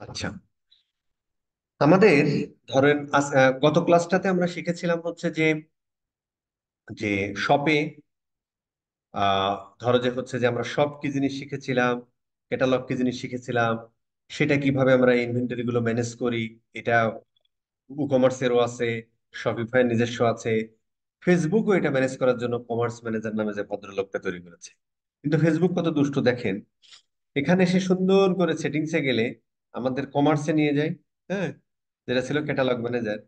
আচ্ছা, আমাদের ধরেন গত ক্লাসটাতে আমরা শিখেছিলাম হচ্ছে যে যে শপে আহ ধরো যে হচ্ছে যে আমরা শপ কি জিনিস শিখেছিলাম, ক্যাটালগ কি জিনিস শিখেছিলাম, সেটা কিভাবে আমরা ইনভেন্টরি গুলো ম্যানেজ করি। এটা ই কমার্সেরও আছে, শপিফাই নিজস্ব আছে, ফেসবুকও এটা ম্যানেজ করার জন্য কমার্স ম্যানেজার নামে যে ভদ্রলোকটা তৈরি করেছে। কিন্তু ফেসবুক কত দুষ্ট দেখেন, এখানে সে সুন্দর করে সেটিংসে গেলে আমাদের কমার্সে নিয়ে যায়। হ্যাঁ, যেটা ছিল ক্যাটালগ ম্যানেজার।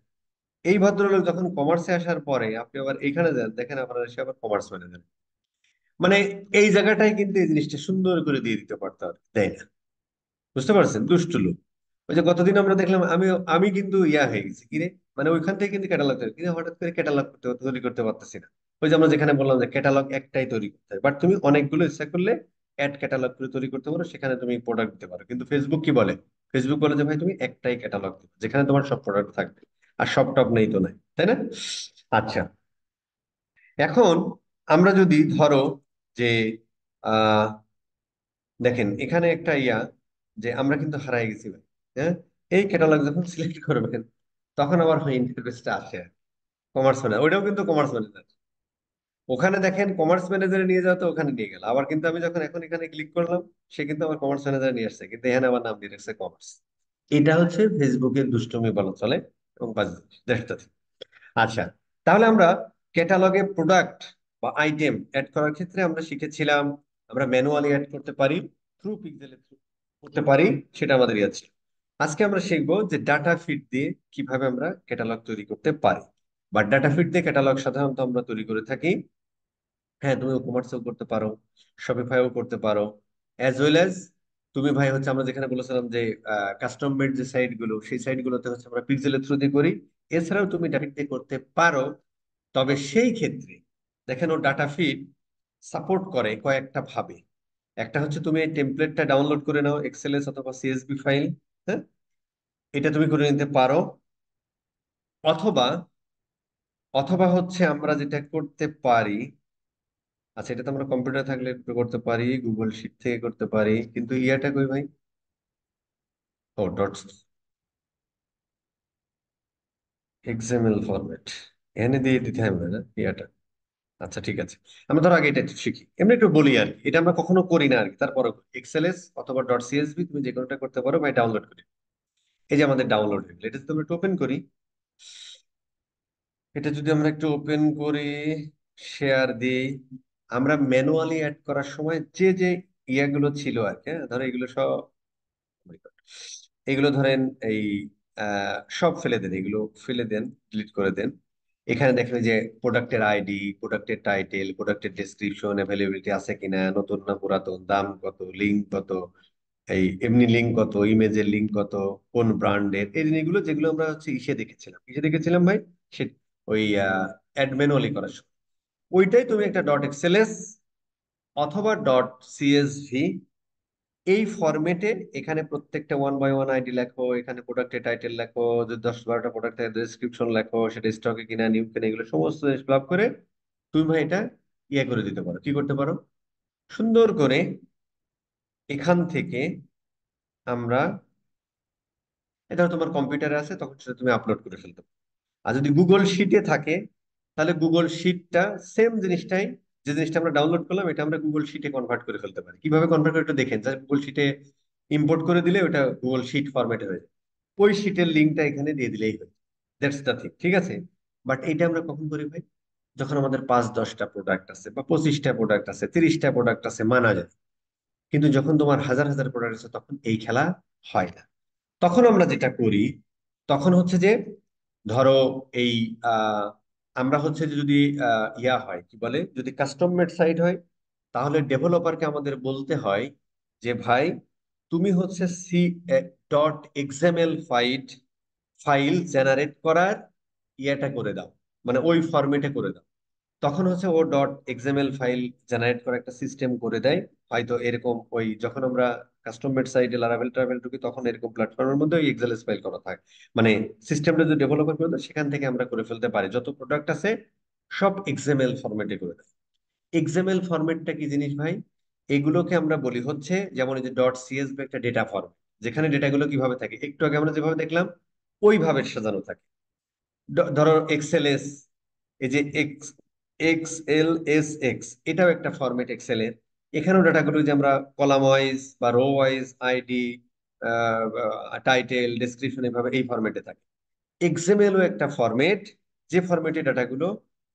এই ভদ্রলোক যখন কমার্সে আসার পরে আপনি আবার এখানে যান, দেখেন আপনার সে আবার কমার্স ম্যানেজার। মানে এই জায়গাটাই কিন্তু এই জিনিসটা সুন্দর করে দিয়ে দিতে পারতো, আর দেয় না। বুঝতে পারছেন, দুষ্টু লোক। ওই যে গতদিন আমরা দেখলাম, আমি আমি কিন্তু হয়ে গেছি কিরে, মানে ওইখান থেকে কিন্তু ক্যাটালগ তৈরি, কিন্তু হঠাৎ করে ক্যাটালগ তৈরি করতে পারতেছি না। ওই যে আমরা যেখানে বললাম যে ক্যাটালগ একটাই তৈরি করতে হয়, বাট তুমি অনেকগুলো ইচ্ছা করলে অ্যাড ক্যাটালগ করে তৈরি করতে পারো, সেখানে তুমি প্রোডাক্ট দিতে পারো। কিন্তু ফেসবুক কি বলে? ফেসবুক বলে যে ভাই তুমি একটাই ক্যাটালগ দিবে যেখানে তোমার সব প্রোডাক্ট থাকবে, আর সব টপ নেই তো নাই, তাই না? আচ্ছা, এখন আমরা যদি ধরো যে আহ দেখেন এখানে একটা যে আমরা কিন্তু হারাই গেছি ভাই। হ্যাঁ, এই ক্যাটালগ যখন সিলেক্ট করবেন তখন আবার ওই ইন্টারফেসটা আসে। কমার্স ম্যানেজার, ওইটাও কিন্তু কমার্স ম্যানেজার। ওখানে দেখেন কমার্স ম্যানেজারে নিয়ে যাও, তো ওখানে নিয়ে গেল আবার, কিন্তু আমি যখন এখন এখানে ক্লিক করলাম সে কিন্তু আমার কমার্স ম্যানেজার নিয়ে আসছে, কিন্তু এখানে আমার নাম দিয়ে রাখছে কমার্স। এটা হচ্ছে ফেসবুকের দুষ্টুমি বলা চলে, এবং বাজে জিনিস, দ্যাটস দ্য থিং। আচ্ছা, তাহলে আমরা ক্যাটালগে প্রোডাক্ট বা আইটেম অ্যাড করার ক্ষেত্রে আমরা শিখেছিলাম আমরা ম্যানুয়ালি অ্যাড করতে পারি, থ্রু পিক্সেলের থ্রু করতে পারি, সেটা আমাদের ছিল। আজকে আমরা শিখবো যে ডাটা ফিড দিয়ে কিভাবে আমরা ক্যাটালগ তৈরি করতে পারি, বা ডাটা ফিড দিয়ে ক্যাটালগ সাধারণত আমরা তৈরি করে থাকি। হ্যাঁ, তুমি কমার্সেও করতে পারো, শপিফাইও করতে পারো, অ্যাজ ওয়েল অ্যাজ তুমি ভাই হচ্ছে আমরা যেখানে বলেছিলাম যে কাস্টম মেড যে সাইট গুলো, সেই সাইট গুলোতে হচ্ছে আমরা পিক্সেলের থ্রু দিয়ে করি। এছাড়াও তুমি ডাটা দিয়ে করতে পারো। তবে সেই ক্ষেত্রে দেখেন ও ডাটা ফিড সাপোর্ট করে কয়েকটা ভাবে। একটা হচ্ছে তুমি এই টেমপ্লেটটা ডাউনলোড করে নাও, এক্সএলএস অথবা সিএসভি ফাইল। হ্যাঁ, এটা তুমি করে নিতে পারো। অথবা অথবা হচ্ছে আমরা যেটা করতে পারি, আচ্ছা এটা তো আমরা কম্পিউটার থাকলে একটু করতে পারি, গুগল শিট থেকে করতে পারি, কিন্তু ইয়াটা কই ভাই? ও ডট এক্সএমএল ফরম্যাট, এখানে দিয়ে দিতে হবে না ইয়াটা। আচ্ছা ঠিক আছে, আমরা ধরো আগে এটা একটু শিখি, এমনি একটু বলি আর কি। এটা আমরা কখনো করি না আর কি, তারপরে এক্সএলএস অথবা ডট সিএসভি তুমি যে কোনোটা করতে পারো, বা ডাউনলোড করি। এই যে আমাদের ডাউনলোড হয়ে গেলো, এটা যদি আমরা একটু ওপেন করি, এটা যদি আমরা একটু ওপেন করি, শেয়ার দিই, আমরা ম্যানুয়ালি অ্যাড করার সময় যে যে ইয়াগুলো ছিল আর কি, হ্যাঁ, ধরো এগুলো সব, oh my God, এগুলো ধরেন এই সব ফেলে দেন, এগুলো ফেলে দেন, ডিলিট করে দেন। এখানে দেখেন যে প্রোডাক্টের আইডি, প্রোডাক্টের টাইটেল, প্রোডাক্টের ডেসক্রিপশন, অ্যাভেলেবিলিটি আছে কিনা, নতুন না পুরাতন, দাম কত, লিঙ্ক কত, এই এমনি লিঙ্ক কত, ইমেজের লিঙ্ক কত, কোন ব্র্যান্ডের, এই জিনিসগুলো যেগুলো আমরা হচ্ছে ইসে দেখেছিলাম ভাই। সে ওই অ্যাড ম্যানুয়ালি করার সময় ওইটাই তুমি একটা ডট এক্সএলএস অথবা ডট সিএসভি এই ফরম্যাটে এখানে প্রত্যেকটা ওয়ান বাই ওয়ান আইডি লেখো, এখানে প্রোডাক্টের টাইটেল লেখো, যে 10-12টা প্রোডাক্টের ডেসক্রিপশন লেখো, সেটা স্টকে কিনা নিউ কিনা, এগুলো সমস্ত জিনিস ফিল আপ করে তুমি ভাই এটা করে দিতে পারো। কি করতে পারো? সুন্দর করে এখান থেকে আমরা, এটা তোমার কম্পিউটারে আছে তখন সেটা তুমি আপলোড করে ফেলতে পারো। আর যদি গুগল শিটে থাকে, তাহলে গুগল শিটটা সেম জিনিসটাই, যে জিনিসটা আমরা ডাউনলোড করলাম এটা আমরা গুগল শিটে কনভার্ট করে ফেলতে পারি। কিভাবে কনভার্ট করে একটু দেখেন, জাস্ট গুগল শিটে ইম্পোর্ট করে দিলে ওটা গুগল শিট ফরম্যাটে হয়ে যায়। ওই শিটের লিঙ্কটা এখানে দিয়ে দিলেই হয়। দ্যাটস দ্য থিং, ঠিক আছে? বাট এটা আমরা কখন করি ভাই? যখন আমাদের 5-10টা প্রোডাক্ট আছে, বা 25টা প্রোডাক্ট আছে, 30টা প্রোডাক্ট আছে, মানা যায়। কিন্তু যখন তোমার হাজার হাজার প্রোডাক্ট আছে তখন এই খেলা হয় না। তখন আমরা যেটা করি, তখন হচ্ছে যে ধরো এই আহ আমরা হচ্ছে যে যদি হয় কি বলে, যদি কাস্টম মেড সাইট হয়, তাহলে ডেভেলপারকে আমাদের বলতে হয় যে ভাই তুমি হচ্ছে C dot XML file generate করার করে দাও, মানে ওই ফরম্যাটে করে দাও। তখন হচ্ছে O dot XML file generate করা একটা সিস্টেম করে দেয়। হয়তো এরকম ওই যখন আমরা কাস্টম মেড সাইটে লারাভেল ট্রাভেল ঢুকি, তখন এরকম প্ল্যাটফর্মের মধ্যে ওই এক্সএলএস ফাইল করা থাকে, মানে সিস্টেমটা যদি ডেভেলপার করে দেয় সেখান থেকে আমরা করে ফেলতে পারি, যত প্রোডাক্ট আছে সব এক্সএমএল ফরম্যাটে করে দেয়। এক্সএমএল ফরম্যাটটা কি জিনিস ভাই? এগুলোকে আমরা বলি হচ্ছে, যেমন এই যে ডট সিএসভি একটা ডেটা ফরম্যাট, যেখানে ডেটাগুলো কিভাবে থাকে একটু আগে আমরা যেভাবে দেখলাম ওইভাবে সাজানো থাকে। ধরো এক্সএলএস, এই যে x X L S x, এটাও একটা ফরম্যাট এক্সেল এর। এখানেও ডাটাগুলো যে আমরা কলাম ওয়াইজ বা rho wise, ID, title, description, এভাবে এই ফরম্যাটে থাকে। এক্সএমএলও একটা ফরম্যাট, যে ফরম্যাটে ডাটাগুলো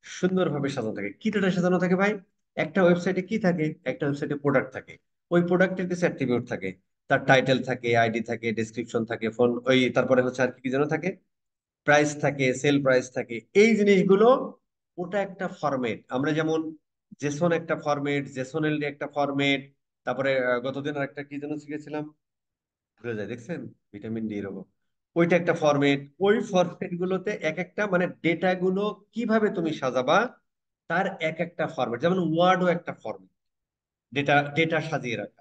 সুন্দরভাবে সাজানো থাকে। কি ডাটা সাজানো থাকে ভাই? একটা ওয়েবসাইটে কি থাকে? একটা ওয়েবসাইটে প্রোডাক্ট থাকে, ওই প্রোডাক্টের কিছু অ্যাট্রিবিউট থাকে, তার টাইটেল থাকে, আইডি থাকে, ডেসক্রিপশন থাকে, ফোন, ওই তারপরে হচ্ছে আর কি কি যেন থাকে, প্রাইস থাকে, সেল প্রাইস থাকে, এই জিনিসগুলো। ওটা একটা ফরম্যাট। আমরা যেমন জেসন একটা ফরম্যাট, জেসন এলডি একটা ফরম্যাট, তারপরে গতদিন আর একটা কি যেন শিখেছিলাম, ভুলে যায় দেখছেন, ভিটামিন ডি এর অভাব, ওইটা একটা ফরম্যাট। ওই ফরম্যাট গুলোতে এক একটা মানে ডেটা গুলো কিভাবে তুমি সাজাবা, তার এক একটা ফরম্যাট। যেমন ওয়ার্ডও একটা ফরম্যাট, ডেটা ডেটা সাজিয়ে রাখা।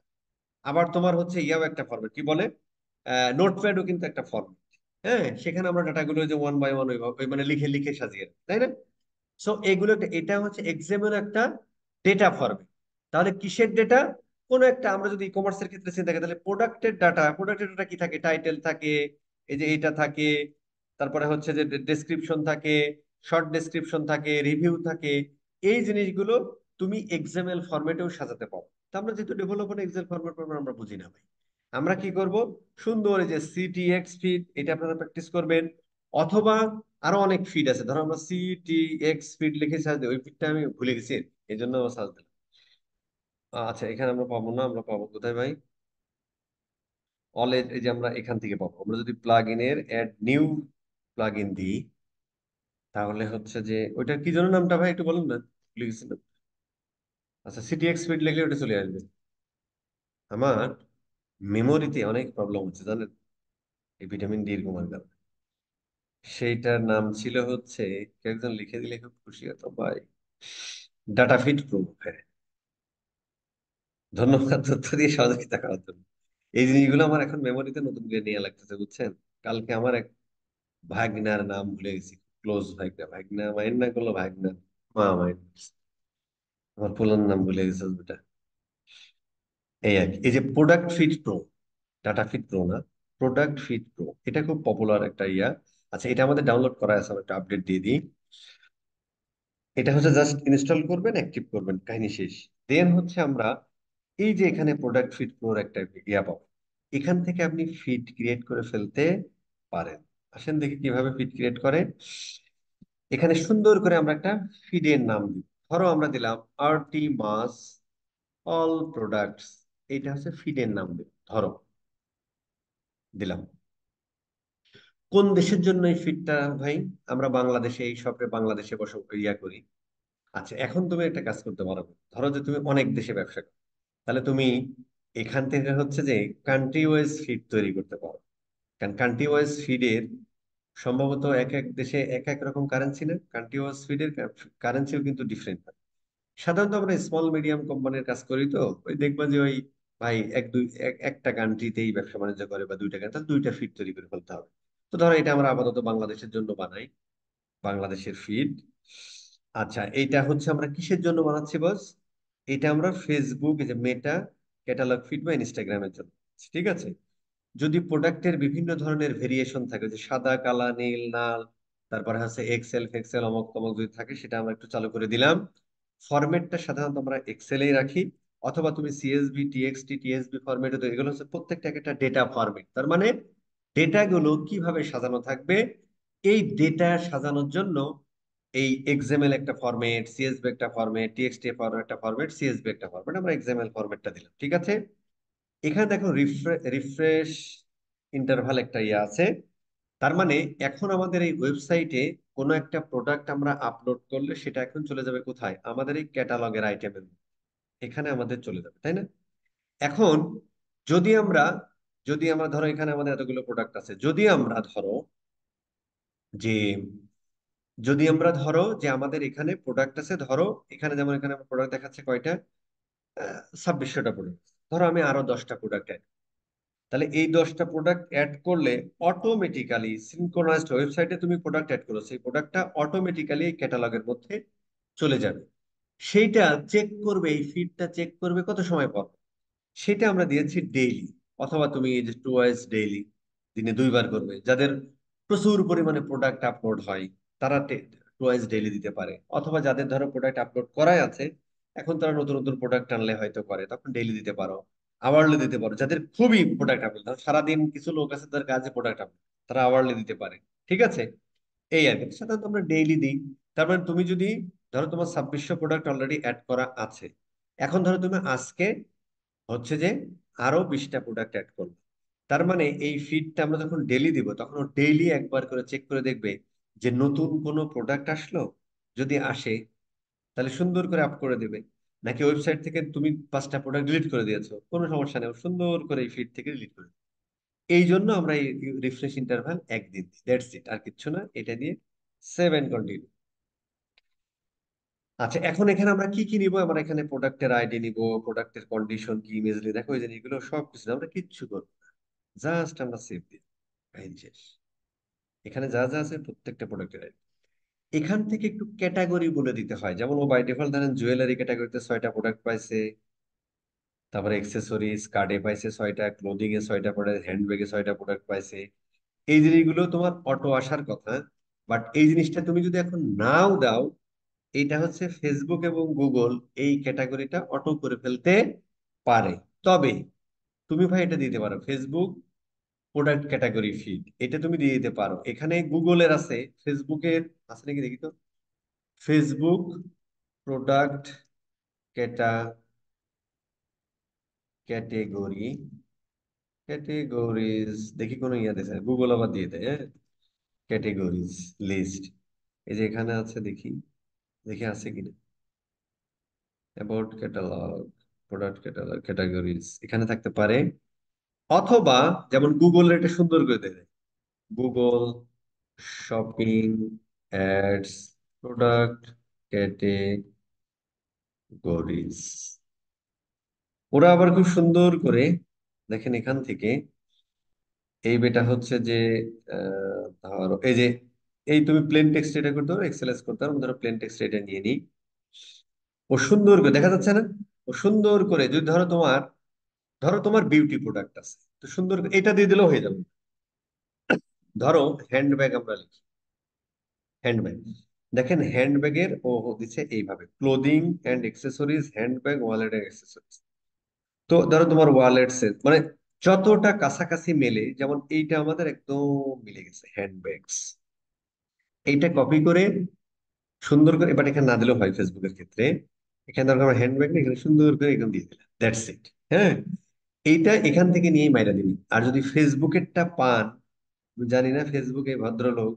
আবার তোমার হচ্ছে ইয়াও একটা ফরম্যাট, কি বলে, নোটপ্যাডও কিন্তু একটা ফরম্যাট। হ্যাঁ, সেখানে আমরা ডাটাগুলো যে ওয়ান বাই ওয়ান ওই মানে লিখে লিখে সাজিয়ে রাখি, তাই না? সো এগুলো এটা হচ্ছে এক্সামের একটা ডেটা ফরম্যাট। তাহলে কিসের ডেটা? কোন একটা, আমরা যদি ই কমার্সের ক্ষেত্রে চিন্তা করি, তাহলে প্রোডাক্টের ডাটা, প্রোডাক্টের ডাটা কি থাকে? টাইটেল থাকে, এই যে এটা থাকে, তারপরে হচ্ছে যে ডেসক্রিপশন থাকে, শর্ট ডেসক্রিপশন থাকে, রিভিউ থাকে। এই জিনিসগুলো তুমি এক্সএমএল ফরম্যাটেও সাজাতে পারো। তো আমরা যেহেতু ডেভেলপার, এক্সেল ফরম্যাট আমরা বুঝি না ভাই। আমরা কি করব, সুন্দর এই যে সিটিএক্স ফিড, এটা আপনারা প্র্যাকটিস করবেন। অথবা আরো অনেক ফিড আছে, ধরো আমরা সিটিএক্স ফিড লিখে সার্চ দিই, ওই ফিডটা আমি ভুলে গেছি, এই জন্য সার্চ দিলাম। আচ্ছা, এখানে আমরা পাবো না, আমরা পাবো কোথায় ভাই? অল, এই যে আমরা এখান থেকে পাবো। আমরা যদি প্লাগ ইনের অ্যাড নিউ প্লাগ ইন দিই, তাহলে হচ্ছে যে ওইটা কি জন্য নামটা ভাই একটু বলুন না, ভুলে গেছি না। আচ্ছা, সিটিএক্স ফিড লিখলে ওটা চলে আসবে। আমার মেমোরিতে অনেক প্রবলেম হচ্ছে জানেন, এই ভিটামিন ডি এর কমার কারণে। সেইটার নাম ছিল হচ্ছে, কেউ একজন লিখে দিলে খুব খুশি হতো ভাই, ডাটা ফিট প্রো। ধন্যবাদ তথ্য দিয়ে সহযোগিতা করার জন্য। এই জিনিসগুলো আমার এখন মেমোরিতে নতুন করে নিয়ে লাগতেছে, বুঝছেন। কালকে আমার এক ভাগনার নাম ভুলে গেছি, ক্লোজ ভাগনা, ভাগনা মাইন্ড না করলো, ভাগনা মা মাইন্ড, আমার পুরান নাম ভুলে গেছে ওটা। এই আর কি। এই যে product feed pro, data feed pro না, প্রোডাক্ট ফিট প্রো, এটা খুব পপুলার একটা ইয়া। আচ্ছা, এটা আমাদের ডাউনলোড করা আছে, আমি একটা আপডেট দিয়ে দিই। এটা হচ্ছে জাস্ট ইনস্টল করবেন, অ্যাক্টিভ করবেন, কাহিনী শেষ। দেন হচ্ছে আমরা এই যে এখানে প্রোডাক্ট ফিট প্রোর একটা ইয়া পাবো, এখান থেকে আপনি ফিড ক্রিয়েট করে ফেলতে পারেন। আসেন দেখি কিভাবে ফিড ক্রিয়েট করে। এখানে সুন্দর করে আমরা একটা ফিডের নাম দিব। ধরো আমরা দিলাম আরটি মাস অল প্রোডাক্টস, এটা হচ্ছে ফিডের নাম দিব, ধরো দিলাম। কোন দেশের জন্য এই ফিডটা ভাই? আমরা বাংলাদেশে, এই শপে বাংলাদেশে বসে ইয়া করি। আচ্ছা, এখন তুমি একটা কাজ করতে পারো। ধরো যে তুমি অনেক দেশে ব্যবসা করো, তাহলে তুমি এখান থেকে হচ্ছে যে কান্ট্রি ওয়াইজ ফিড তৈরি করতে পারো। কারণ কান্ট্রি ওয়াইজ ফিডের সম্ভবত এক এক দেশে এক এক রকম কারেন্সি, না কান্ট্রি ওয়াইজ ফিডের কারেন্সিও কিন্তু ডিফারেন্ট হয়। সাধারণত আমরা স্মল মিডিয়াম কোম্পানির কাজ করি, তো ওই দেখবা যে ওই ভাই এক দুই একটা কান্ট্রিতেই ব্যবসা বাণিজ্য করে বা দুইটা কান্ট্রি, তাহলে দুইটা ফিড তৈরি করে ফেলতে হবে। তো ধরো এটা আমরা আপাতত বাংলাদেশের জন্য বানাই, বাংলাদেশের ফিড। আচ্ছা, এইটা হচ্ছে আমরা কিসের জন্য বানাচ্ছি বস? এটা আমরা ফেসবুক, এই যে মেটা ক্যাটালগ ফিড বা ইনস্টাগ্রামের জন্য। ঠিক আছে। যদি প্রোডাক্টের বিভিন্ন ধরনের ভেরিয়েশন থাকে, যে সাদা, কালা, নীল, লাল, তারপরে হচ্ছে এক্সেল ফেক্সেল অমক তমক যদি থাকে, সেটা আমরা একটু চালু করে দিলাম। ফরম্যাটটা সাধারণত আমরা এক্সেলেই রাখি, অথবা তুমি সিএসভি, টিএক্সটি, টিএসবি ফরম্যাটে, তো এগুলো হচ্ছে প্রত্যেকটা একটা ডেটা ফরম্যাট। তার মানে ডেটা গুলো কিভাবে সাজানো থাকবে, এই ডেটা সাজানোর জন্য এই এক্সএমএল একটা ফরম্যাট, সিএসভি একটা ফরম্যাট, টিএক্সটি একটা ফরম্যাট, সিএসভি একটা ফরম্যাট, আমরা এক্সএমএল ফরম্যাটটা দিলাম, ঠিক আছে। এখানে দেখো রিফ্রেশ ইন্টারভাল একটা ইয়ে আছে। তার মানে এখন আমাদের এই ওয়েবসাইটে কোনো একটা প্রোডাক্ট আমরা আপলোড করলে সেটা এখন চলে যাবে কোথায়? আমাদের এই ক্যাটালগের আইটেমের, এখানে আমাদের চলে যাবে, তাই না? এখন যদি আমরা যদি আমরা ধরো এখানে আমাদের এতগুলো প্রোডাক্ট আছে, যে যদি আমরা ধরো যে আমাদের এখানে প্রোডাক্ট আছে, ধরো এখানে যেমন এখানে প্রোডাক্ট দেখাচ্ছে কয়টা, 2600টা প্রোডাক্ট। ধরো আমি আরো 10টা প্রোডাক্ট, তাহলে এই 10টা প্রোডাক্ট অ্যাড করলে অটোমেটিক্যালি সিনক্রোনাইজড ওয়েবসাইটে তুমি প্রোডাক্ট অ্যাড করো, সেই প্রোডাক্টটা অটোমেটিক্যালি এই ক্যাটালগের মধ্যে চলে যাবে। সেইটা চেক করবে, এই ফিডটা চেক করবে কত সময় পর, সেটা আমরা দিয়েছি ডেইলি। অথবা তুমি এই যে টুয়াইস ডেইলি, দিনে 2 বার করবে। যাদের প্রচুর পরিমাণে প্রোডাক্ট আপলোড হয় তারা টুয়াইস ডেইলি দিতে পারে। অথবা যাদের ধরো প্রোডাক্ট আপলোড করাই আছে, এখন তারা নতুন নতুন প্রোডাক্ট আনলে হয়তো করে, তখন ডেইলি দিতে পারো, আওয়ারলি দিতে পারো। যাদের খুবই প্রোডাক্ট আপলোড, সারাদিন কিছু লোক আছে তাদের কাজে প্রোডাক্ট আপলোড, তারা আওয়ারলি দিতে পারে। ঠিক আছে, এই আর কি। সাধারণত আমরা ডেইলি দিই। তার মানে তুমি যদি ধরো তোমার 2600 প্রোডাক্ট অলরেডি অ্যাড করা আছে, এখন ধরো তুমি আজকে হচ্ছে যে আরো 20টা প্রোডাক্ট অ্যাড করবে, তার মানে এই ফিডটা আমরা যখন ডেইলি দিব তখন ও ডেইলি একবার করে চেক করে দেখবে যে নতুন কোনো প্রোডাক্ট আসলো। যদি আসে তাহলে সুন্দর করে আপ করে দেবে। নাকি ওয়েবসাইট থেকে তুমি 5টা প্রোডাক্ট ডিলিট করে দিয়েছো, কোনো সমস্যা নেই, ও সুন্দর করে এই ফিড থেকে ডিলিট করে দেবে। এই জন্য আমরা এই রিফ্রেশ ইন্টারভাল একদিন দিই, দ্যাটস ইট, আর কিচ্ছু না। এটা দিয়ে সেভ এন্ড কন্টিনিউ। আচ্ছা, এখন এখানে আমরা কি কি নিব? আমরা এখানে প্রোডাক্টের আইডি নিব, প্রোডাক্টের কন্ডিশন কি, ইমেজলি দেখো, এই যে এগুলো সব কিছু না, আমরা কিচ্ছু করবো না, জাস্ট আমরা সেভ দিই, কাহিনী শেষ। এখানে যা যা আছে প্রত্যেকটা প্রোডাক্টের আইডি। এখান থেকে একটু ক্যাটাগরি বলে দিতে হয়, যেমন ও বাই ডিফল্ট ধরেন জুয়েলারি ক্যাটাগরিতে 6টা প্রোডাক্ট পাইছে, তারপরে এক্সেসরিজ কার্ডে পাইছে 6টা, ক্লোদিং এ 6টা প্রোডাক্ট, হ্যান্ডব্যাগে 6টা প্রোডাক্ট পাইছে। এই জিনিসগুলো তোমার অটো আসার কথা, বাট এই জিনিসটা তুমি যদি এখন নাও দাও, এইটা হচ্ছে ফেসবুক এবং গুগল এই ক্যাটাগরিটা অটো করে ফেলতে পারে। তবে তুমি ভাই এটা দিতে পারো, ফেসবুক প্রোডাক্ট ক্যাটাগরি ফিড, এটা তুমি দিয়ে দিতে পারো। এখানে গুগলের আছে, ফেসবুকের আছে নাকি দেখি তো। ফেসবুক প্রোডাক্ট ক্যাটেগরি, ক্যাটেগরিজ দেখি কোনো ইয়ে দিয়েছে, গুগল আবার দিয়ে দেয়, হ্যাঁ। ক্যাটেগরিজ লিস্ট, এই যে এখানে আছে, দেখি দেখি আছে কিনা। About catalogue, product catalogue, categories এখানে থাকতে পারে। অথবা যেমন গুগল এটা সুন্দর করে দেয়, Google shopping ads product categories. ওরা আবার খুব সুন্দর করে দেখেন এখান থেকে এই বেটা হচ্ছে যে ধরো এই যে এই তুমি প্লেন টেক্সট এটা করতে পারো, এক্সেলেন্স করতে পারো, ধরো প্লেন টেক্সট এটা নিয়ে নিই। ও সুন্দর করে দেখা যাচ্ছে না, ও সুন্দর করে যদি ধরো তোমার বিউটি প্রোডাক্ট আছে, তো সুন্দর করে এটা দিয়ে দিলেও হয়ে যাবে। ধরো হ্যান্ডব্যাগ আমরা লিখি, হ্যান্ডব্যাগ, দেখেন হ্যান্ডব্যাগের ও দিচ্ছে এইভাবে clothing and accessories, handbag, wallet and accessories. তো ধরো তোমার ওয়ালেট সেট মানে যতটা কাছাকাছি মেলে, যেমন এইটা আমাদের একদম মিলে গেছে হ্যান্ডব্যাগস। এইটা কপি করে সুন্দর করে, এবার এখানে না দিলেও হয় ফেসবুকের ক্ষেত্রে। এখানে দরকার আমার হ্যান্ডব্যাগ না, এখানে সুন্দর করে এখানে দিয়ে দিলাম, দ্যাটস ইট। হ্যাঁ, এইটা এখান থেকে নিয়েই মাইরা দিবি। আর যদি ফেসবুকেরটা পান, আমি জানি না ফেসবুকে ভদ্রলোক